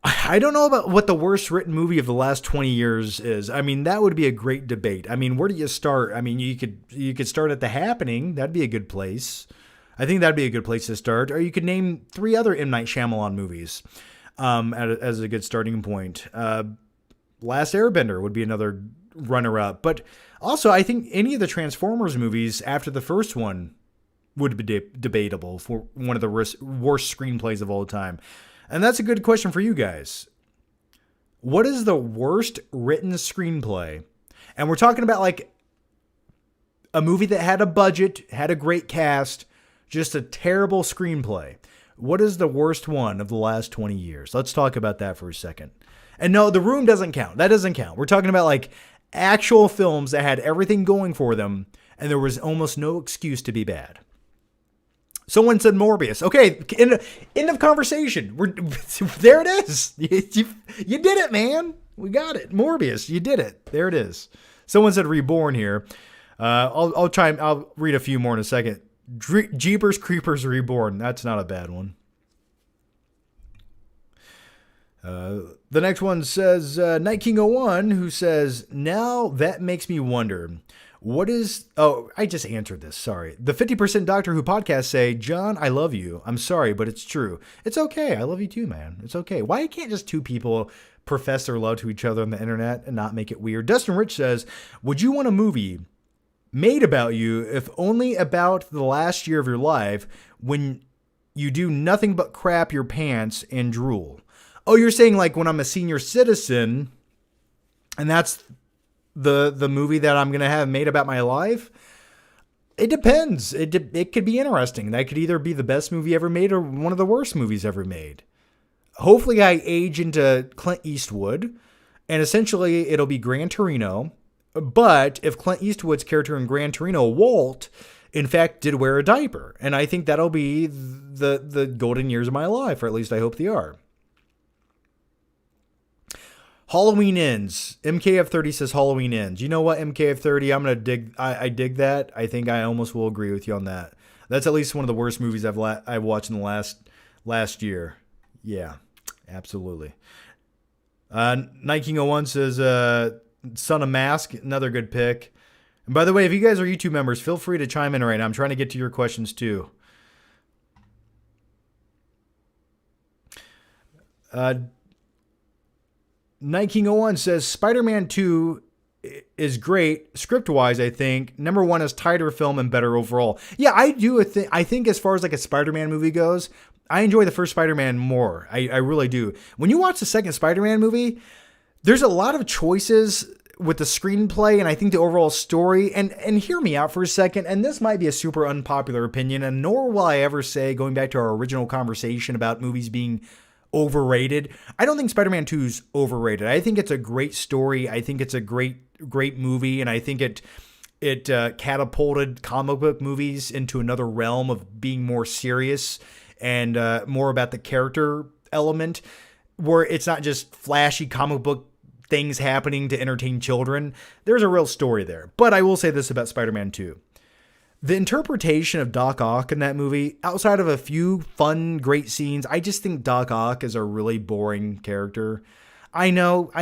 [SPEAKER 1] I don't know about what the worst written movie of the last 20 years is. I mean, that would be a great debate. I mean, where do you start? I mean, you could start at The Happening. That'd be a good place. I think that'd be a good place to start. Or you could name 3 other M. Night Shyamalan movies as a good starting point. Last Airbender would be another runner-up. But also, I think any of the Transformers movies after the first one would be debatable for one of the worst screenplays of all time. And that's a good question for you guys. What is the worst written screenplay? And we're talking about like a movie that had a budget, had a great cast, just a terrible screenplay. What is the worst one of the last 20 years? Let's talk about that for a second. And no, The Room doesn't count. That doesn't count. We're talking about like actual films that had everything going for them and there was almost no excuse to be bad. Someone said Morbius. Okay, end of conversation. There it is. You did it, man. We got it. Morbius, you did it. There it is. Someone said Reborn here. I'll read a few more in a second. Jeepers Creepers Reborn. That's not a bad one. The next one says Night King 01, who says, now that makes me wonder. What is... Oh, I just answered this. Sorry. The 50% Doctor Who podcast say, John, I love you. I'm sorry, but it's true. It's okay. I love you too, man. It's okay. Why can't just two people profess their love to each other on the internet and not make it weird? Dustin Rich says, would you want a movie made about you, if only about the last year of your life, when you do nothing but crap your pants and drool? Oh, you're saying like when I'm a senior citizen and that's the movie that I'm going to have made about my life? It depends. It could be interesting. That could either be the best movie ever made or one of the worst movies ever made. Hopefully I age into Clint Eastwood and essentially it'll be Gran Torino. But if Clint Eastwood's character in Gran Torino, Walt, in fact, did wear a diaper. And I think that'll be the golden years of my life, or at least I hope they are. Halloween Ends. MKF30 says Halloween Ends. You know what, MKF30? I'm going to dig. I dig that. I think I almost will agree with you on that. That's at least one of the worst movies I've watched in the last year. Yeah, absolutely. Night King 01 says Son of Mask. Another good pick. And by the way, if you guys are YouTube members, feel free to chime in right now. I'm trying to get to your questions too. Night King 01 says Spider-Man 2 is great script-wise, I think. Number one is tighter film and better overall. Yeah, I do. I think as far as like a Spider-Man movie goes, I enjoy the first Spider-Man more. I really do. When you watch the second Spider-Man movie, there's a lot of choices with the screenplay and I think the overall story. And hear me out for a second. And this might be a super unpopular opinion, and nor will I ever say, going back to our original conversation about movies being overrated, I don't think Spider-Man 2 is overrated. I think it's a great story. I think it's a great movie, and I think it catapulted comic book movies into another realm of being more serious and more about the character element, where it's not just flashy comic book things happening to entertain children. There's a real story there. But I will say this about Spider-Man 2. The interpretation of Doc Ock in that movie, outside of a few fun, great scenes, I just think Doc Ock is a really boring character. I know.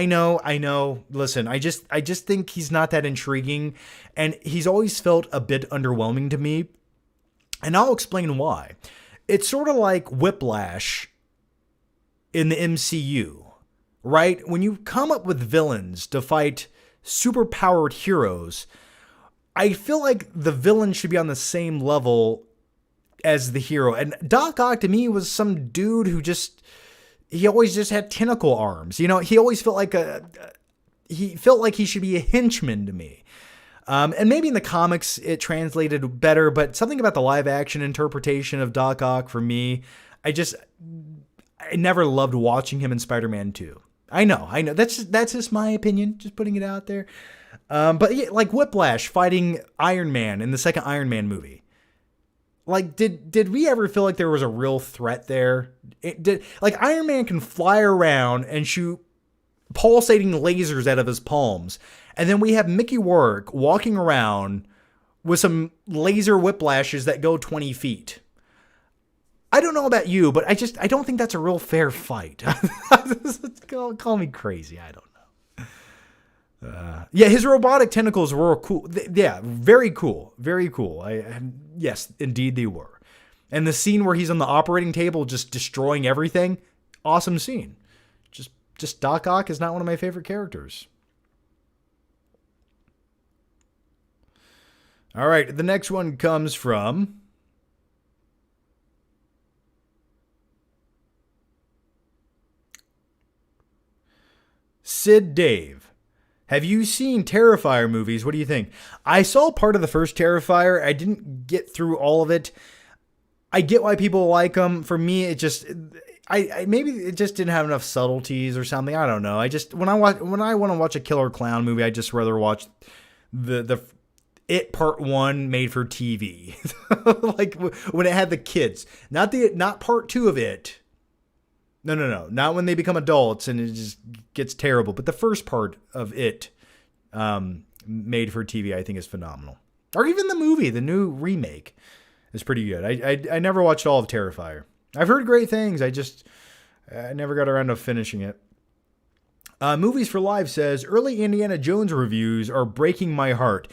[SPEAKER 1] Listen, I just think he's not that intriguing, and he's always felt a bit underwhelming to me. And I'll explain why. It's sort of like Whiplash in the MCU, right? When you come up with villains to fight superpowered heroes, I feel like the villain should be on the same level as the hero. And Doc Ock to me was some dude who he always just had tentacle arms. You know, he always felt like he should be a henchman to me. And maybe in the comics it translated better, but something about the live action interpretation of Doc Ock for me, I never loved watching him in Spider-Man 2. I know. That's just my opinion. Just putting it out there. But yeah, like Whiplash fighting Iron Man in the second Iron Man movie. Like, did we ever feel like there was a real threat there? Like Iron Man can fly around and shoot pulsating lasers out of his palms. And then we have Mickey Rourke walking around with some laser whiplashes that go 20 feet. I don't know about you, but I don't think that's a real fair fight. Call me crazy. I don't know. Yeah, his robotic tentacles were cool. Yeah, very cool. Very cool. Yes, indeed they were. And the scene where he's on the operating table just destroying everything, awesome scene. Just Doc Ock is not one of my favorite characters. All right, the next one comes from Sid Dave, have you seen Terrifier movies? What do you think? I saw part of the first Terrifier. I didn't get through all of it. I get why people like them. For me, it just, I maybe it just didn't have enough subtleties or something. I don't know. I just when I want to watch a killer clown movie, I just rather watch the It Part 1 made for TV. Like when it had the kids, not Part 2 of It. No. Not when they become adults and it just gets terrible. But the first part of It, made for TV, I think is phenomenal. Or even the movie, the new remake, is pretty good. I never watched all of Terrifier. I've heard great things. I never got around to finishing it. Movies for Life says, early Indiana Jones reviews are breaking my heart.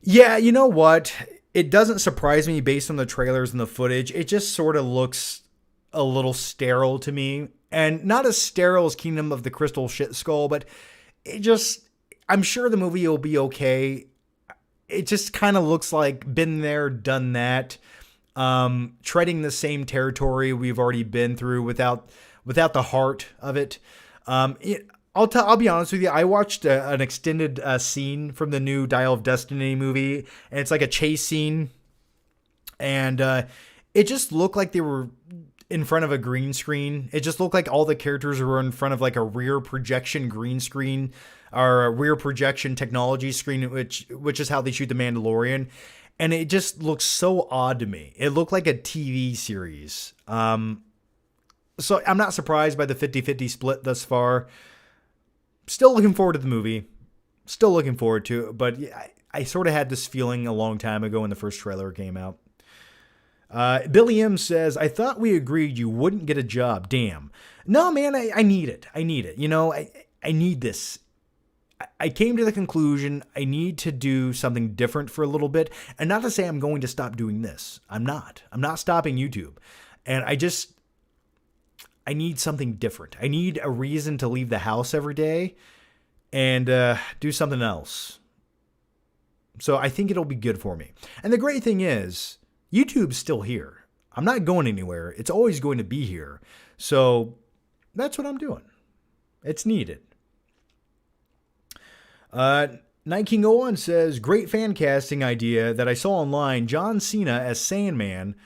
[SPEAKER 1] Yeah, you know what? It doesn't surprise me based on the trailers and the footage. It just sort of looks a little sterile to me. And not as sterile as Kingdom of the Crystal Shit Skull, but I'm sure the movie will be okay. It just kind of looks like been there, done that. Treading the same territory we've already been through without the heart of it. I'll be honest with you. I watched an extended scene from the new Dial of Destiny movie, and it's like a chase scene, and it just looked like they were in front of a green screen. It just looked like all the characters were in front of like a rear projection green screen or a rear projection technology screen, which is how they shoot The Mandalorian. And it just looks so odd to me. It looked like a TV series. So I'm not surprised by the 50-50 split thus far. Still looking forward to the movie. Still looking forward to it. But I sort of had this feeling a long time ago when the first trailer came out. Billy M says, I thought we agreed you wouldn't get a job. Damn. No, man, I need it. I need it. You know, I need this. I came to the conclusion I need to do something different for a little bit. And not to say I'm going to stop doing this. I'm not stopping YouTube. And I need something different. I need a reason to leave the house every day and do something else. So I think it'll be good for me. And the great thing is, YouTube's still here. I'm not going anywhere. It's always going to be here. So that's what I'm doing. It's needed. Night King 01 says, great fan casting idea that I saw online. John Cena as Sandman.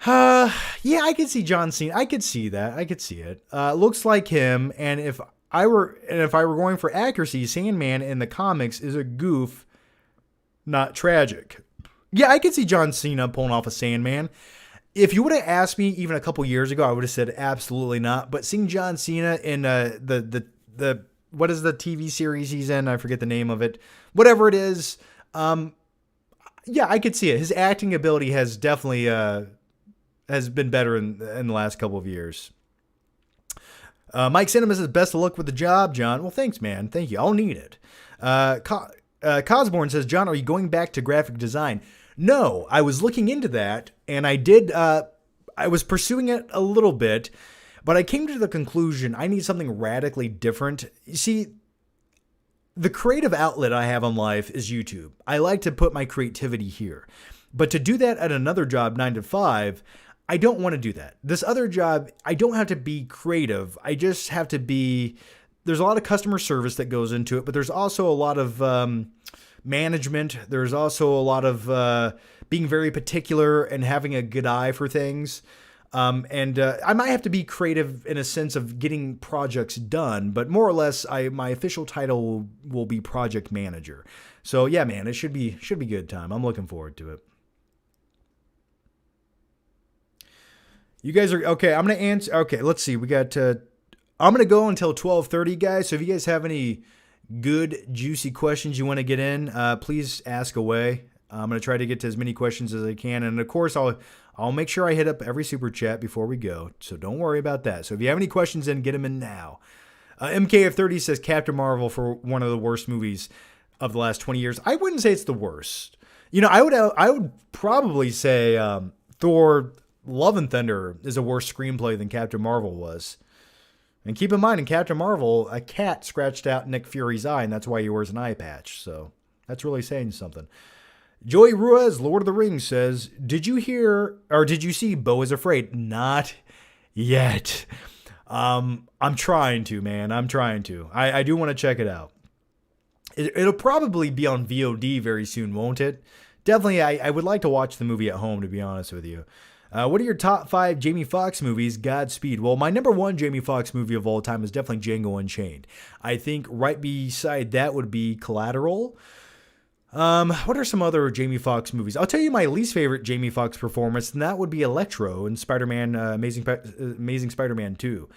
[SPEAKER 1] Yeah, I could see John Cena. I could see that. I could see it. Looks like him. And if I were going for accuracy, Sandman in the comics is a goof, not tragic. Yeah, I could see John Cena pulling off a Sandman. If you would have asked me even a couple years ago, I would have said absolutely not. But seeing John Cena in the what is the TV series he's in? I forget the name of it. Whatever it is, yeah, I could see it. His acting ability has definitely has been better in the last couple of years. Mike Cinema says, best of luck with the job, John. Well, thanks, man. Thank you. I'll need it. Cosborn says, John, are you going back to graphic design? No, I was looking into that, and I did. I was pursuing it a little bit, but I came to the conclusion I need something radically different. You see, the creative outlet I have in life is YouTube. I like to put my creativity here, but to do that at another job, 9 to 5, I don't want to do that. This other job, I don't have to be creative. I just have to be. There's a lot of customer service that goes into it, but there's also a lot of management. There's also a lot of being very particular and having a good eye for things. And I might have to be creative in a sense of getting projects done, but more or less, my official title will be project manager. So yeah, man, it should be good time. I'm looking forward to it. You guys are okay. I'm gonna answer. Okay, let's see. We got. I'm gonna go until 12:30, guys. So if you guys have any good juicy questions you want to get in, please ask away. I'm gonna try to get to as many questions as I can, and of course I'll make sure I hit up every super chat before we go. So don't worry about that. So if you have any questions, then get them in now. MKF30 says Captain Marvel for one of the worst movies of the last 20 years. I wouldn't say it's the worst. You know, I would probably say Thor: Love and Thunder is a worse screenplay than Captain Marvel was. And keep in mind, in Captain Marvel, a cat scratched out Nick Fury's eye, and that's why he wears an eye patch. So that's really saying something. Joey Ruiz, Lord of the Rings, says, did you see Beau is Afraid? Not yet. I'm trying to, man. I'm trying to. I do want to check it out. It'll probably be on VOD very soon, won't it? Definitely, I would like to watch the movie at home, to be honest with you. What are your top 5 Jamie Foxx movies? Godspeed. Well, my number 1 Jamie Foxx movie of all time is definitely Django Unchained. I think right beside that would be Collateral. What are some other Jamie Foxx movies? I'll tell you my least favorite Jamie Foxx performance, and that would be Electro in Spider-Man, Amazing Spider-Man 2.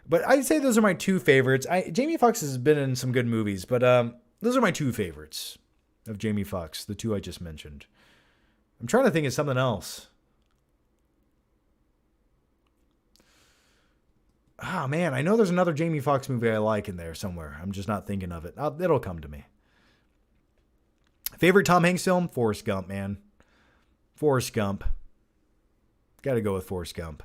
[SPEAKER 1] But I'd say those are my 2 favorites. Jamie Foxx has been in some good movies, but those are my 2 favorites of Jamie Foxx, the 2 I just mentioned. I'm trying to think of something else. Oh, man, I know there's another Jamie Foxx movie I like in there somewhere. I'm just not thinking of it. It'll come to me. Favorite Tom Hanks film? Forrest Gump, man. Forrest Gump. Got to go with Forrest Gump.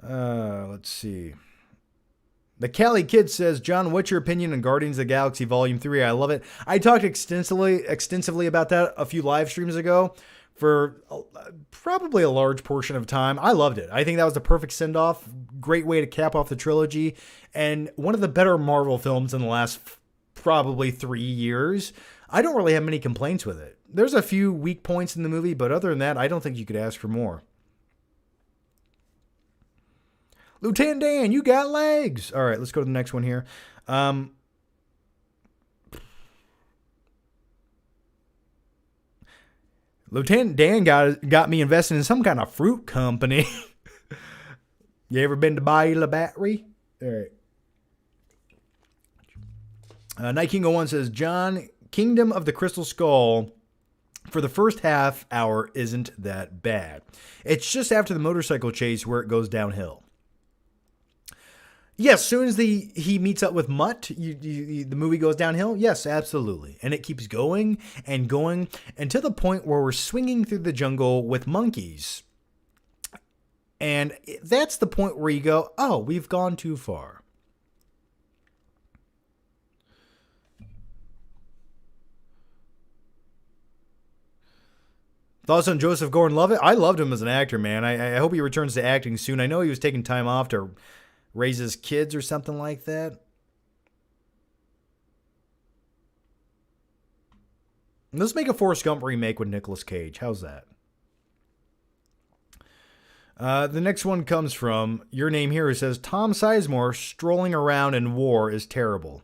[SPEAKER 1] Let's see. The Cali Kid says, John, what's your opinion on Guardians of the Galaxy Volume 3? I love it. I talked extensively about that a few live streams ago for probably a large portion of time. I loved it. I think that was the perfect send-off. Great way to cap off the trilogy. And one of the better Marvel films in the last probably 3 years. I don't really have many complaints with it. There's a few weak points in the movie, but other than that, I don't think you could ask for more. Lieutenant Dan, you got legs. All right, let's go to the next one here. Lieutenant Dan got me invested in some kind of fruit company. You ever been to Bayou La Battery? All right. Night King 01 says, John, Kingdom of the Crystal Skull for the first half hour isn't that bad. It's just after the motorcycle chase where it goes downhill. Yes, as soon as he meets up with Mutt, the movie goes downhill. Yes, absolutely. And it keeps going and going and to the point where we're swinging through the jungle with monkeys. And that's the point where you go, oh, we've gone too far. Thoughts on Joseph Gordon-Levitt? I loved him as an actor, man. I hope he returns to acting soon. I know he was taking time off to raise his kids or something like that. Let's make a Forrest Gump remake with Nicolas Cage. How's that? The next one comes from your name here. It says, Tom Sizemore strolling around in war is terrible.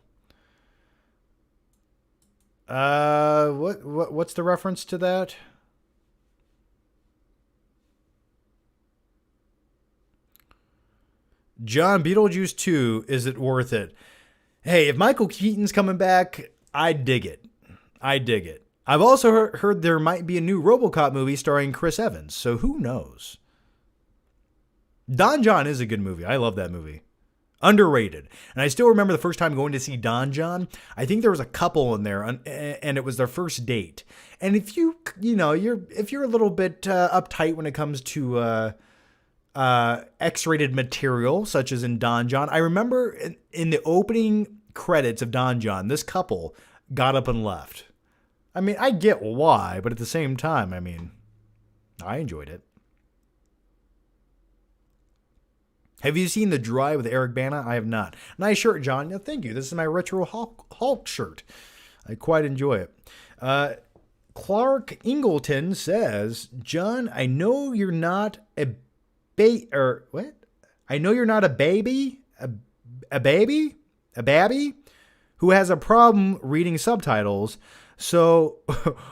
[SPEAKER 1] What's the reference to that? John, Beetlejuice 2, is it worth it? Hey, if Michael Keaton's coming back, I dig it. I dig it. I've also heard there might be a new RoboCop movie starring Chris Evans, so who knows? Don John is a good movie. I love that movie. Underrated. And I still remember the first time going to see Don John. I think there was a couple in there, and it was their first date. And if you're a little bit uptight when it comes to X-rated material, such as in Don John. I remember in the opening credits of Don John, this couple got up and left. I mean, I get why, but at the same time, I mean, I enjoyed it. Have you seen The Dry with Eric Bana? I have not. Nice shirt, John. Yeah, thank you. This is my retro Hulk shirt. I quite enjoy it. Clark Ingleton says, John, I know you're not a I know you're not a baby who has a problem reading subtitles. So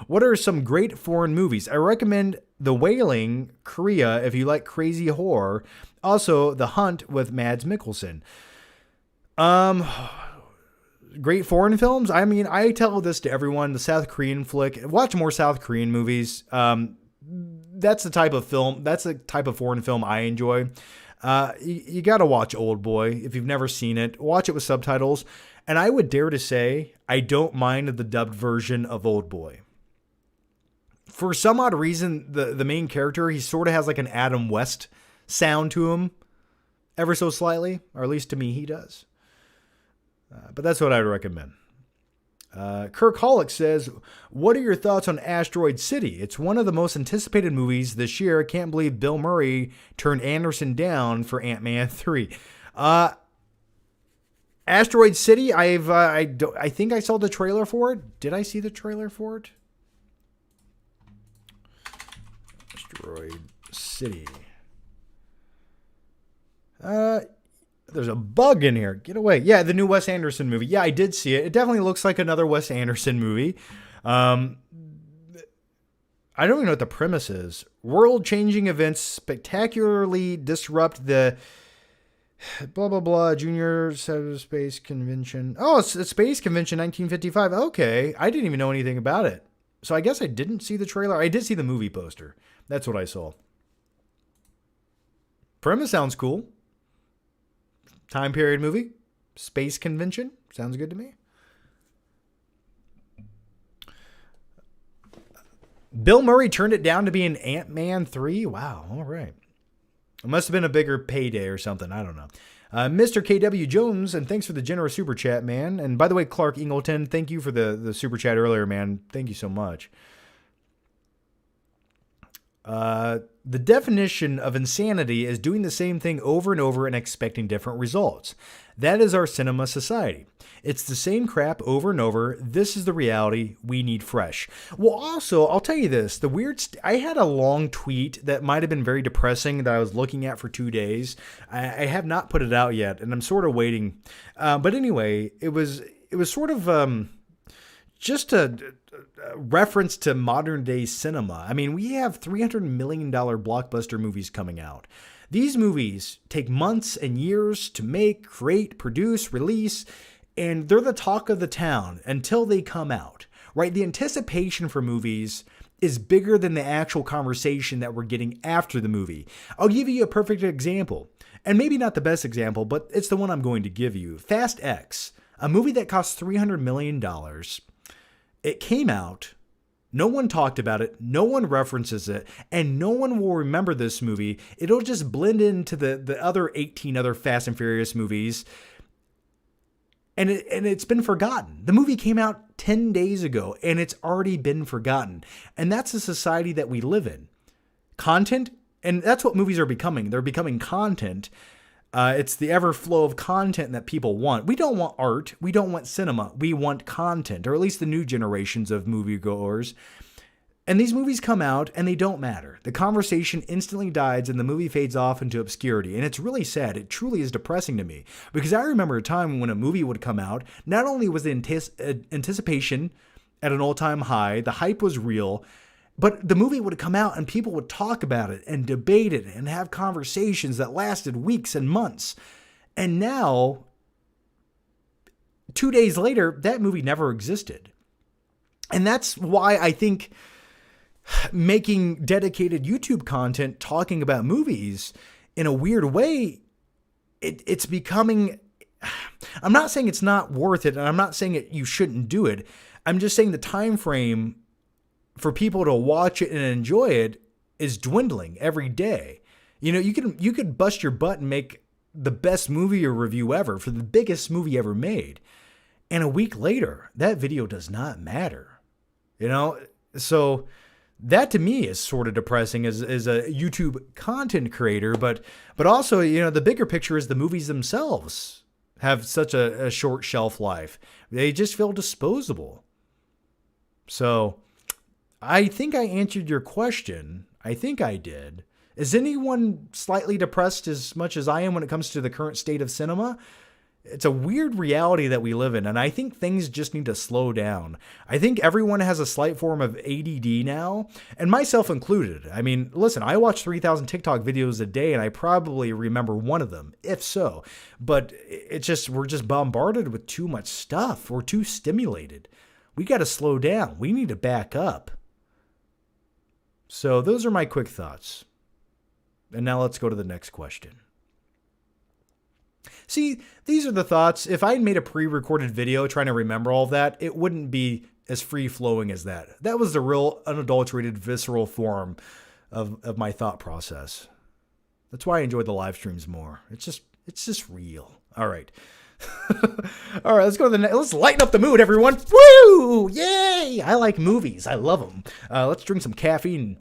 [SPEAKER 1] what are some great foreign movies? I recommend The Wailing, Korea, if you like crazy horror. Also, The Hunt with Mads Mikkelsen. Great foreign films? I mean, I tell this to everyone, the South Korean flick. Watch more South Korean movies. That's the type of film. That's the type of foreign film I enjoy. You got to watch Old Boy if you've never seen it. Watch it with subtitles. And I would dare to say I don't mind the dubbed version of Old Boy. For some odd reason, the main character, he sort of has like an Adam West sound to him, ever so slightly, or at least to me he does. But that's what I would recommend. Kirk Hollick says, what are your thoughts on Asteroid City? It's one of the most anticipated movies this year. Can't believe Bill Murray turned Anderson down for Ant-Man 3. Asteroid City, I think I saw the trailer for it. Did I see the trailer for it? Asteroid City. There's a bug in here. Get away. Yeah, the new Wes Anderson movie. Yeah, I did see it. It definitely looks like another Wes Anderson movie. I don't even know what the premise is. World-changing events spectacularly disrupt the blah, blah, blah, Junior Space Convention. Oh, it's a Space Convention 1955. Okay. I didn't even know anything about it. So I guess I didn't see the trailer. I did see the movie poster. That's what I saw. Premise sounds cool. Time period movie. Space Convention. Sounds good to me. Bill Murray turned it down to be in Ant-Man 3. Wow. All right. It must have been a bigger payday or something. I don't know. Mr. KW Jones, and thanks for the generous super chat, man. And by the way, Clark Ingleton, thank you for the super chat earlier, man. Thank you so much. The definition of insanity is doing the same thing over and over and expecting different results. That is our cinema society. It's the same crap over and over. This is the reality. We need fresh. Well, also, I'll tell you this. I had a long tweet that might have been very depressing that I was looking at for 2 days. I have not put it out yet, and I'm sort of waiting. But anyway, it was sort of just a reference to modern day cinema. I mean, we have $300 million blockbuster movies coming out. These movies take months and years to make, create, produce, release, and they're the talk of the town until they come out, right? The anticipation for movies is bigger than the actual conversation that we're getting after the movie. I'll give you a perfect example, and maybe not the best example, but it's the one I'm going to give you. Fast X, a movie that cost $300 million. It came out, no one talked about it, no one references it, and no one will remember this movie. It'll just blend into the other 18 other Fast and Furious movies, and it's been forgotten. The movie came out 10 days ago, and it's already been forgotten. And that's the society that we live in. Content, and that's what movies are becoming. They're becoming content. It's the ever flow of content that people want. We don't want art. We don't want cinema. We want content, or at least the new generations of moviegoers. And these movies come out and they don't matter. The conversation instantly dies and the movie fades off into obscurity. And it's really sad. It truly is depressing to me, because I remember a time when a movie would come out. Not only was the anticipation at an all-time high, the hype was real, but the movie would come out and people would talk about it and debate it and have conversations that lasted weeks and months. And now, 2 days later, that movie never existed. And that's why I think making dedicated YouTube content talking about movies in a weird way, it's becoming... I'm not saying it's not worth it, and I'm not saying you shouldn't do it. I'm just saying the time frame for people to watch it and enjoy it is dwindling every day. You know, you could bust your butt and make the best movie or review ever for the biggest movie ever made, and a week later, that video does not matter. You know, so that to me is sort of depressing as a YouTube content creator, but also, you know, the bigger picture is the movies themselves have such a short shelf life. They just feel disposable. So I think I answered your question. I think I did. Is anyone slightly depressed as much as I am when it comes to the current state of cinema? It's a weird reality that we live in, and I think things just need to slow down. I think everyone has a slight form of ADD now, and myself included. I mean, listen, I watch 3,000 TikTok videos a day, and I probably remember one of them, if so. But we're just bombarded with too much stuff. We're too stimulated. We got to slow down. We need to back up. So those are my quick thoughts. And now let's go to the next question. See, these are the thoughts. If I had made a pre-recorded video trying to remember all of that, it wouldn't be as free-flowing as that. That was the real unadulterated, visceral form of my thought process. That's why I enjoy the live streams more. It's just real. All right. All right, let's go to the next. Let's lighten up the mood, everyone. Woo! Yay! I like movies. I love them. Let's drink some caffeine.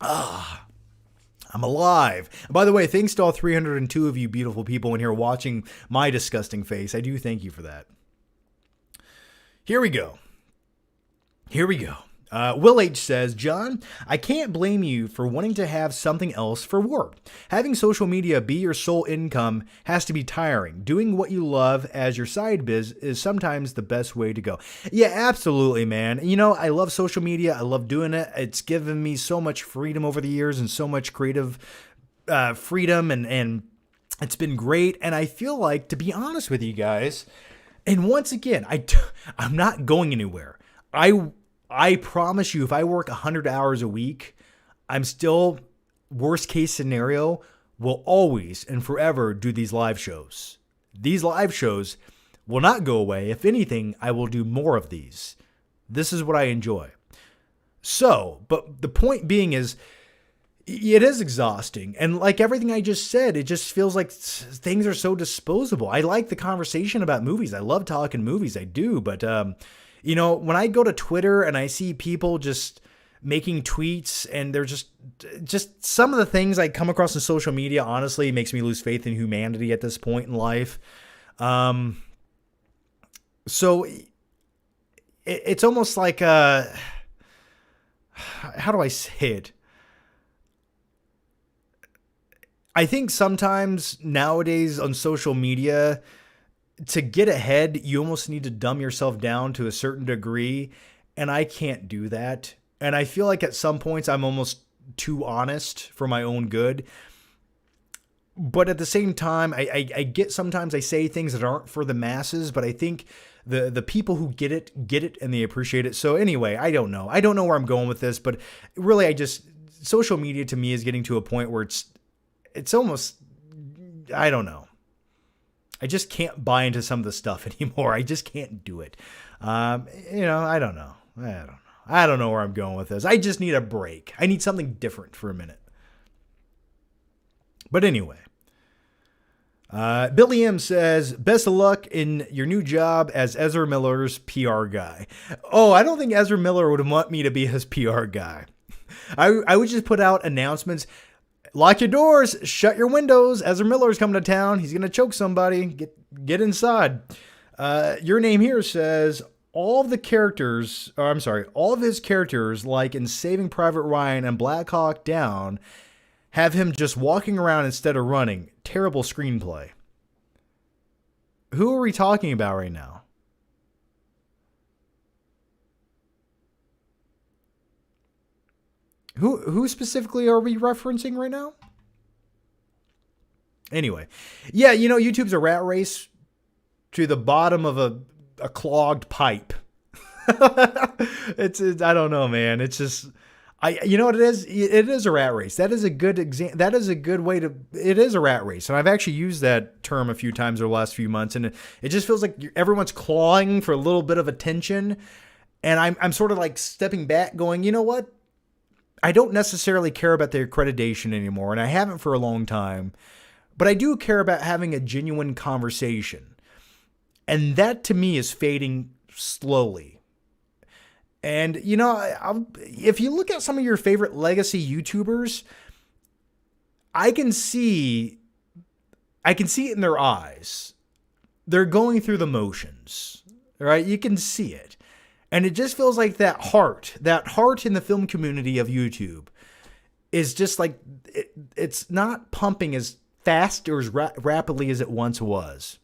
[SPEAKER 1] I'm alive. And by the way, thanks to all 302 of you beautiful people in here watching my disgusting face. I do thank you for that. Here we go. Will H says, John, I can't blame you for wanting to have something else for work. Having social media be your sole income has to be tiring. Doing what you love as your side biz is sometimes the best way to go. Yeah, absolutely, man. You know, I love social media. I love doing it. It's given me so much freedom over the years and so much creative freedom, and it's been great. And I feel like, to be honest with you guys, and once again, I'm not going anywhere. I promise you, if I work 100 hours a week, I'm still, worst case scenario, will always and forever do these live shows. These live shows will not go away. If anything, I will do more of these. This is what I enjoy. So, but the point being is, it is exhausting. And like everything I just said, it just feels like things are so disposable. I like the conversation about movies. I love talking movies. I do. But, you know, when I go to Twitter and I see people just making tweets and they're just some of the things I come across in social media, honestly, makes me lose faith in humanity at this point in life. So it's almost like, how do I say it? I think sometimes nowadays on social media, to get ahead, you almost need to dumb yourself down to a certain degree, and I can't do that. And I feel like at some points I'm almost too honest for my own good. But at the same time, I get, sometimes I say things that aren't for the masses, but I think the people who get it and they appreciate it. So anyway, I don't know where I'm going with this, but really social media to me is getting to a point where it's almost, I don't know. I just can't buy into some of the stuff anymore. I just can't do it. I don't know. I don't know where I'm going with this. I just need a break. I need something different for a minute. But anyway, Billy M says, best of luck in your new job as Ezra Miller's PR guy. Oh, I don't think Ezra Miller would want me to be his PR guy. I would just put out announcements. Lock your doors, shut your windows. Ezra Miller's coming to town. He's going to choke somebody. Get inside. Your name here says all of his characters, like in Saving Private Ryan and Black Hawk Down, have him just walking around instead of running. Terrible screenplay. Who are we talking about right now? Who specifically are we referencing right now? Anyway, yeah, YouTube's a rat race to the bottom of a clogged pipe. It's I don't know, man. It's just you know what it is? It is a rat race. That is a good that is a good way to. It is a rat race, and I've actually used that term a few times over the last few months, and it just feels like everyone's clawing for a little bit of attention, and I'm sort of like stepping back, going, you know what? I don't necessarily care about the accreditation anymore, and I haven't for a long time, but I do care about having a genuine conversation. And that to me is fading slowly. And, if you look at some of your favorite legacy YouTubers, I can see it in their eyes. They're going through the motions, right? You can see it. And it just feels like that heart in the film community of YouTube is just like, it's not pumping as fast or as rapidly as it once was.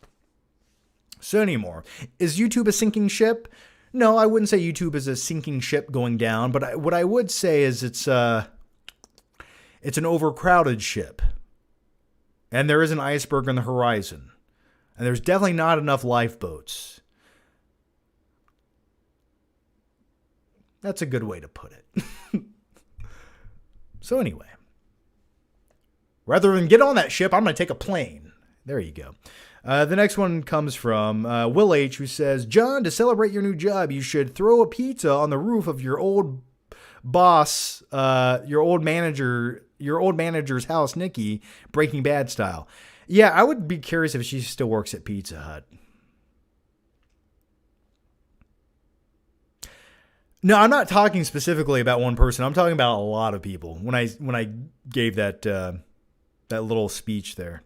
[SPEAKER 1] So anymore, is YouTube a sinking ship? No, I wouldn't say YouTube is a sinking ship going down, but what I would say is it's an overcrowded ship. And there is an iceberg on the horizon. And there's definitely not enough lifeboats. That's a good way to put it. So anyway, rather than get on that ship, I'm going to take a plane. There you go. The next one comes from Will H, who says, John, to celebrate your new job, you should throw a pizza on the roof of your old boss, your old manager's house, Nikki, Breaking Bad style. Yeah, I would be curious if she still works at Pizza Hut. No, I'm not talking specifically about one person. I'm talking about a lot of people. When I gave that that little speech there.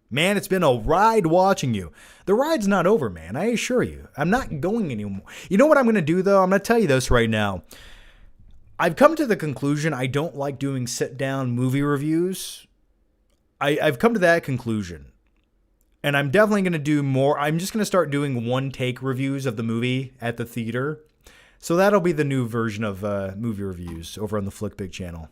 [SPEAKER 1] Man, it's been a ride watching you. The ride's not over, man. I assure you. I'm not going anymore. You know what I'm going to do, though? I'm going to tell you this right now. I've come to the conclusion I don't like doing sit-down movie reviews. I've come to that conclusion. And I'm definitely going to do more. I'm just going to start doing one-take reviews of the movie at the theater. So that'll be the new version of movie reviews over on the Flickpig channel.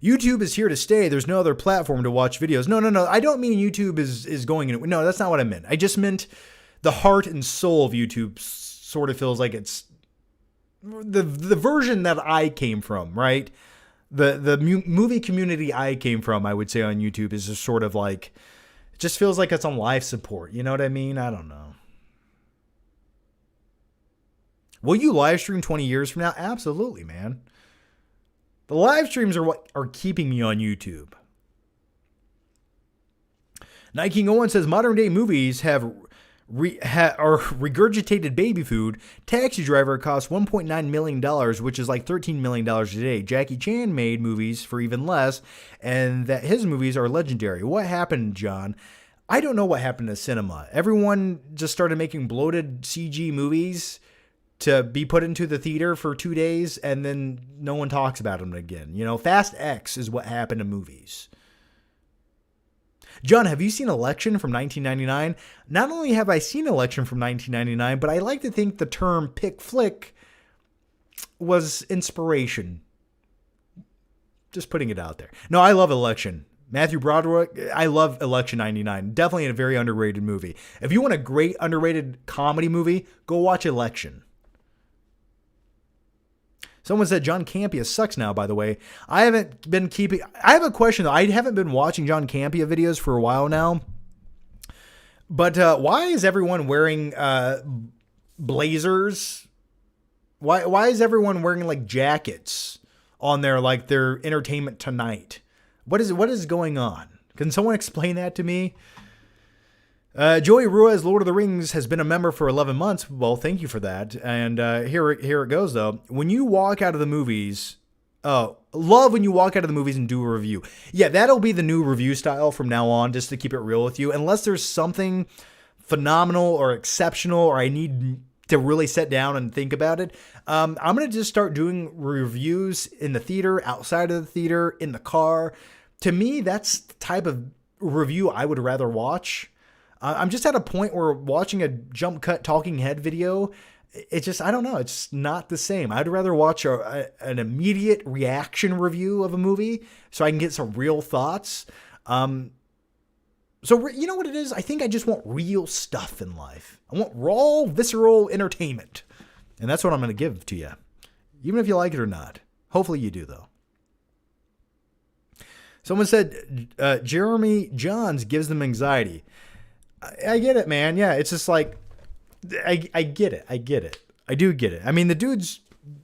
[SPEAKER 1] YouTube is here to stay. There's no other platform to watch videos. No. I don't mean YouTube is going in. No, that's not what I meant. I just meant the heart and soul of YouTube sort of feels like it's the version that I came from, right? The movie community I came from, I would say on YouTube is just sort of like, it just feels like it's on life support. You know what I mean? I don't know. Will you live stream 20 years from now? Absolutely, man. The live streams are what are keeping me on YouTube. Nike Owen says modern day movies are regurgitated baby food. Taxi Driver costs $1.9 million, which is like $13 million today. Jackie Chan made movies for even less, and that his movies are legendary. What happened, John? I don't know what happened to cinema. Everyone just started making bloated CG movies to be put into the theater for 2 days, and then no one talks about them again. You know, Fast X is what happened to movies. John, have you seen Election from 1999? Not only have I seen Election from 1999, but I like to think the term pick flick was inspiration. Just putting it out there. No, I love Election. Matthew Broderick, I love Election 99. Definitely a very underrated movie. If you want a great underrated comedy movie, go watch Election. Someone said John Campea sucks now, by the way. I have a question, though. I haven't been watching John Campea videos for a while now. But why is everyone wearing blazers? Why is everyone wearing like jackets on their Entertainment Tonight? What is going on? Can someone explain that to me? Joey Ruiz, Lord of the Rings, has been a member for 11 months. Well, thank you for that. And here it goes, though. When you walk out of the movies, love when you walk out of the movies and do a review. Yeah, that'll be the new review style from now on, just to keep it real with you. Unless there's something phenomenal or exceptional, or I need to really sit down and think about it, I'm going to just start doing reviews in the theater, outside of the theater, in the car. To me, that's the type of review I would rather watch. I'm just at a point where watching a jump cut talking head video, it's just, I don't know, it's not the same. I'd rather watch an immediate reaction review of a movie so I can get some real thoughts. So you know what it is? I think I just want real stuff in life. I want raw, visceral entertainment. And that's what I'm going to give to you, even if you like it or not. Hopefully you do, though. Someone said Jeremy Johns gives them anxiety. I get it, man. Yeah, it's just like, I get it. I get it. I do get it. I mean, the dude's,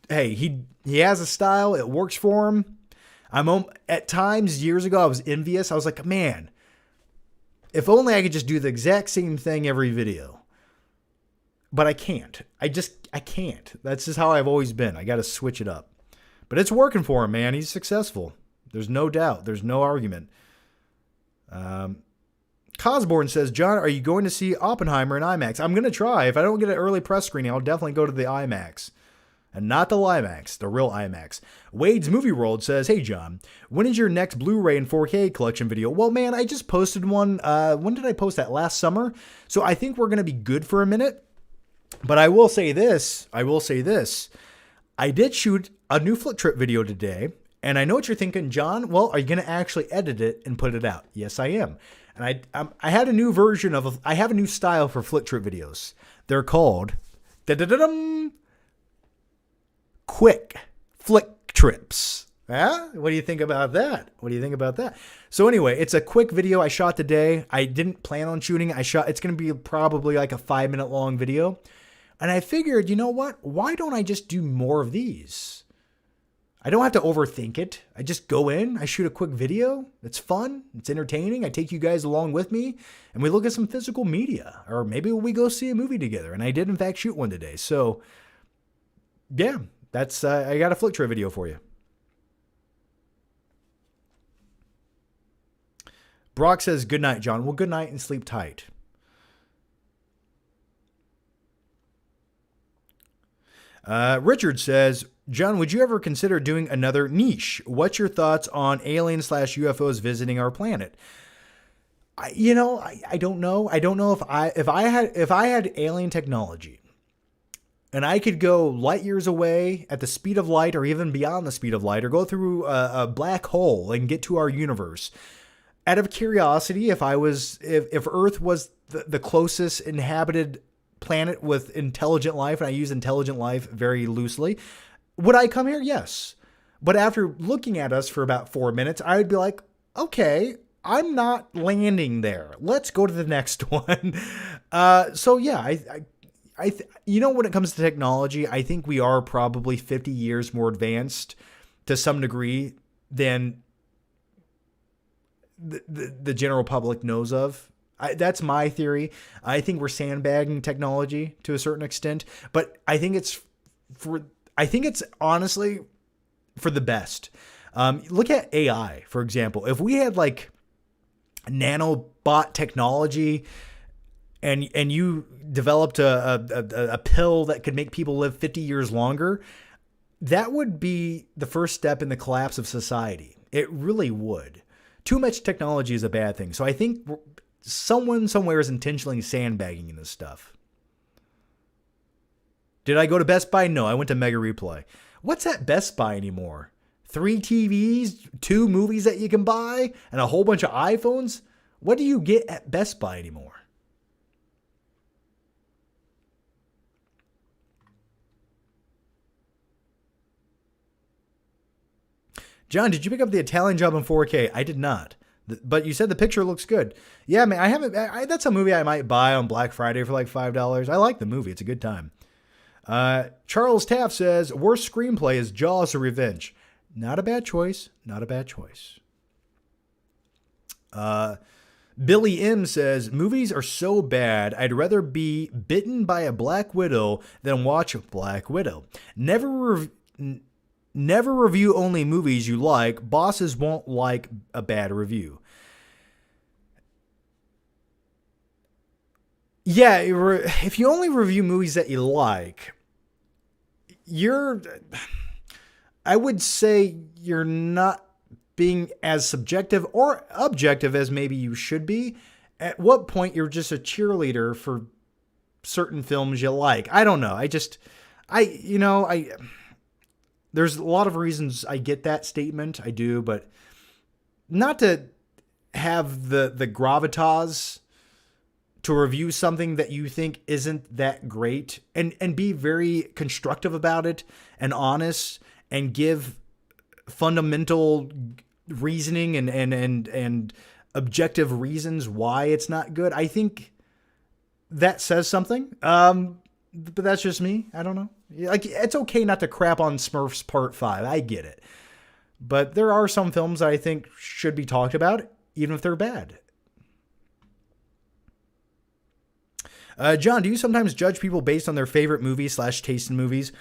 [SPEAKER 1] hey, he has a style. It works for him. At times, years ago, I was envious. I was like, man, if only I could just do the exact same thing every video. But I can't. I can't. That's just how I've always been. I got to switch it up. But it's working for him, man. He's successful. There's no doubt. There's no argument. Cosborn says, John, are you going to see Oppenheimer in IMAX? I'm going to try. If I don't get an early press screening, I'll definitely go to the IMAX. And not the Limax, the real IMAX. Wade's Movie World says, hey, John, when is your next Blu-ray and 4K collection video? Well, man, I just posted one. When did I post that? Last summer? So I think we're going to be good for a minute. But I will say this. I did shoot a new Flick Trip video today. And I know what you're thinking, John. Well, are you going to actually edit it and put it out? Yes, I am. And I had a new version I have a new style for Flick Trip videos. They're called Quick Flick Trips. What do you think about that? So anyway, it's a quick video I shot today. I didn't plan on shooting. It's going to be probably like a 5-minute long video. And I figured, you know what? Why don't I just do more of these? I don't have to overthink it. I just go in, I shoot a quick video. It's fun. It's entertaining. I take you guys along with me and we look at some physical media, or maybe we go see a movie together. And I did in fact shoot one today. So yeah, that's, I got a Flick Tray video for you. Brock says, good night, John. Well, good night and sleep tight. Richard says, John, would you ever consider doing another niche? What's your thoughts on aliens/UFOs visiting our planet? I don't know. I don't know if I had alien technology and I could go light years away at the speed of light, or even beyond the speed of light, or go through a black hole and get to our universe. Out of curiosity, if Earth was the closest inhabited planet with intelligent life, and I use intelligent life very loosely, would I come here? Yes. But after looking at us for about 4 minutes, I would be like, okay, I'm not landing there. Let's go to the next one. So yeah, when it comes to technology, I think we are probably 50 years more advanced to some degree than the general public knows of. That's my theory. I think we're sandbagging technology to a certain extent, but I think it's honestly for the best. Look at AI, for example. If we had like nanobot technology and you developed a pill that could make people live 50 years longer, that would be the first step in the collapse of society. It really would. Too much technology is a bad thing. So I think someone somewhere is intentionally sandbagging in this stuff. Did I go to Best Buy? No, I went to Mega Replay. What's at Best Buy anymore? 3 TVs, 2 movies that you can buy, and a whole bunch of iPhones? What do you get at Best Buy anymore? John, did you pick up The Italian Job in 4K? I did not. But you said the picture looks good. Yeah, man, I haven't. That's a movie I might buy on Black Friday for like $5. I like the movie. It's a good time. Charles Taft says, worst screenplay is Jaws or Revenge. Not a bad choice. Not a bad choice. Billy M says, movies are so bad, I'd rather be bitten by a Black Widow than watch Black Widow. Never review only movies you like. Bosses won't like a bad review. Yeah, if you only review movies that you like, I would say you're not being as subjective or objective as maybe you should be. At what point you're just a cheerleader for certain films you like. I don't know. There's a lot of reasons I get that statement. I do, but not to have the gravitas to review something that you think isn't that great and be very constructive about it and honest and give fundamental reasoning and objective reasons why it's not good. I think that says something. But that's just me. I don't know. Like, it's okay not to crap on Smurfs Part 5. I get it. But there are some films that I think should be talked about, even if they're bad. John, do you sometimes judge people based on their favorite movies / taste in movies?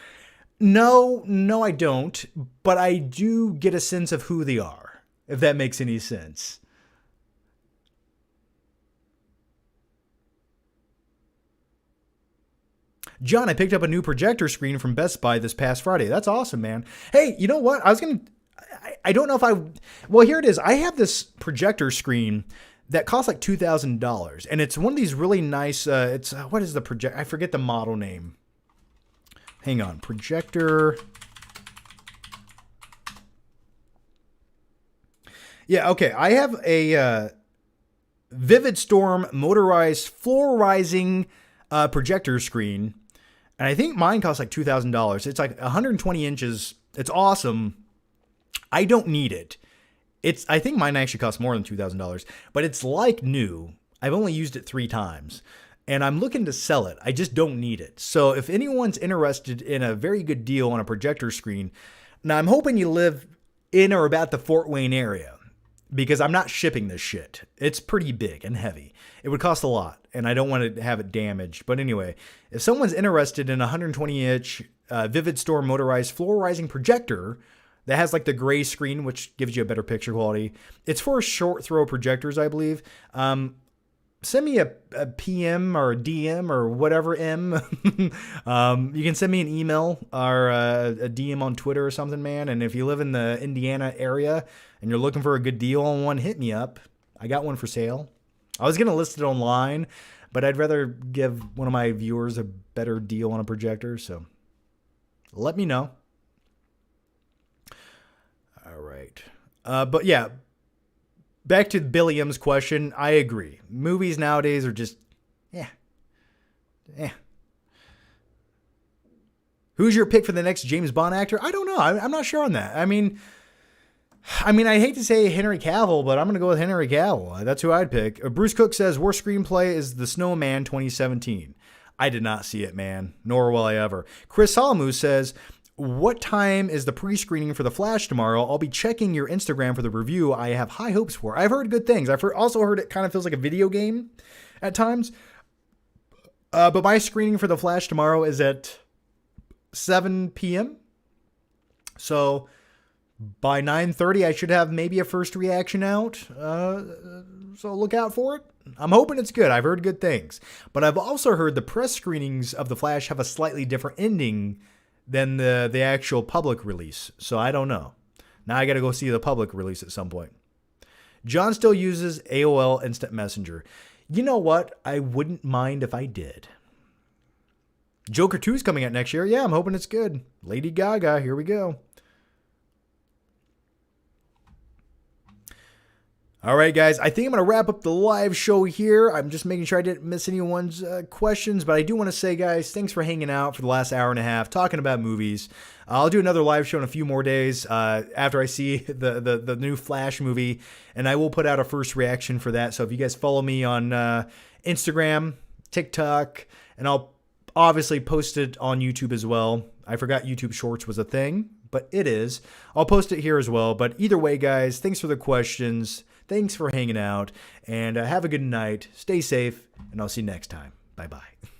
[SPEAKER 1] No, I don't. But I do get a sense of who they are, if that makes any sense. John, I picked up a new projector screen from Best Buy this past Friday. That's awesome, man. Hey, you know what? I don't know if well, here it is. I have this projector screen that costs like $2,000. And it's one of these really nice, what is the project? I forget the model name. Hang on. Projector. Yeah, okay. I have a Vivid Storm motorized floor rising projector screen. And I think mine costs like $2,000. It's like 120 inches. It's awesome. I don't need it. I think mine actually costs more than $2,000, but it's like new. I've only used it 3 times and I'm looking to sell it. I just don't need it. So if anyone's interested in a very good deal on a projector screen, Now, I'm hoping you live in or about the Fort Wayne area because I'm not shipping this shit. It's pretty big and heavy. It would cost a lot, and I don't want to have it damaged. But anyway, if someone's interested in a 120-inch Vivid Store motorized floor-rising projector that has like the gray screen, which gives you a better picture quality, it's for short throw projectors, I believe. Send me a PM or a DM or whatever M. You can send me an email or a DM on Twitter or something, man. And if you live in the Indiana area and you're looking for a good deal on one, hit me up. I got one for sale. I was going to list it online, but I'd rather give one of my viewers a better deal on a projector. So let me know. All right. But yeah. Back to Billy M's question, I agree. Movies nowadays are just, yeah. Who's your pick for the next James Bond actor? I don't know. I'm not sure on that. I mean, I hate to say Henry Cavill, but I'm going to go with Henry Cavill. That's who I'd pick. Bruce Cook says, worst screenplay is The Snowman 2017. I did not see it, man. Nor will I ever. Chris Salamu says, what time is the pre-screening for The Flash tomorrow? I'll be checking your Instagram for the review. I have high hopes for. I've heard good things. I've also heard it kind of feels like a video game at times. But my screening for The Flash tomorrow is at 7 p.m. So by 9:30, I should have maybe a first reaction out. So look out for it. I'm hoping it's good. I've heard good things. But I've also heard the press screenings of The Flash have a slightly different ending than the actual public release. So I don't know. Now I got to go see the public release at some point. John still uses AOL Instant Messenger. You know what? I wouldn't mind if I did. Joker 2 is coming out next year. Yeah, I'm hoping it's good. Lady Gaga, here we go. All right, guys, I think I'm going to wrap up the live show here. I'm just making sure I didn't miss anyone's questions, but I do want to say, guys, thanks for hanging out for the last hour and a half talking about movies. I'll do another live show in a few more days after I see the new Flash movie, and I will put out a first reaction for that. So if you guys follow me on Instagram, TikTok, and I'll obviously post it on YouTube as well. I forgot YouTube Shorts was a thing, but it is. I'll post it here as well. But either way, guys, thanks for the questions. Thanks for hanging out, and have a good night. Stay safe, and I'll see you next time. Bye-bye.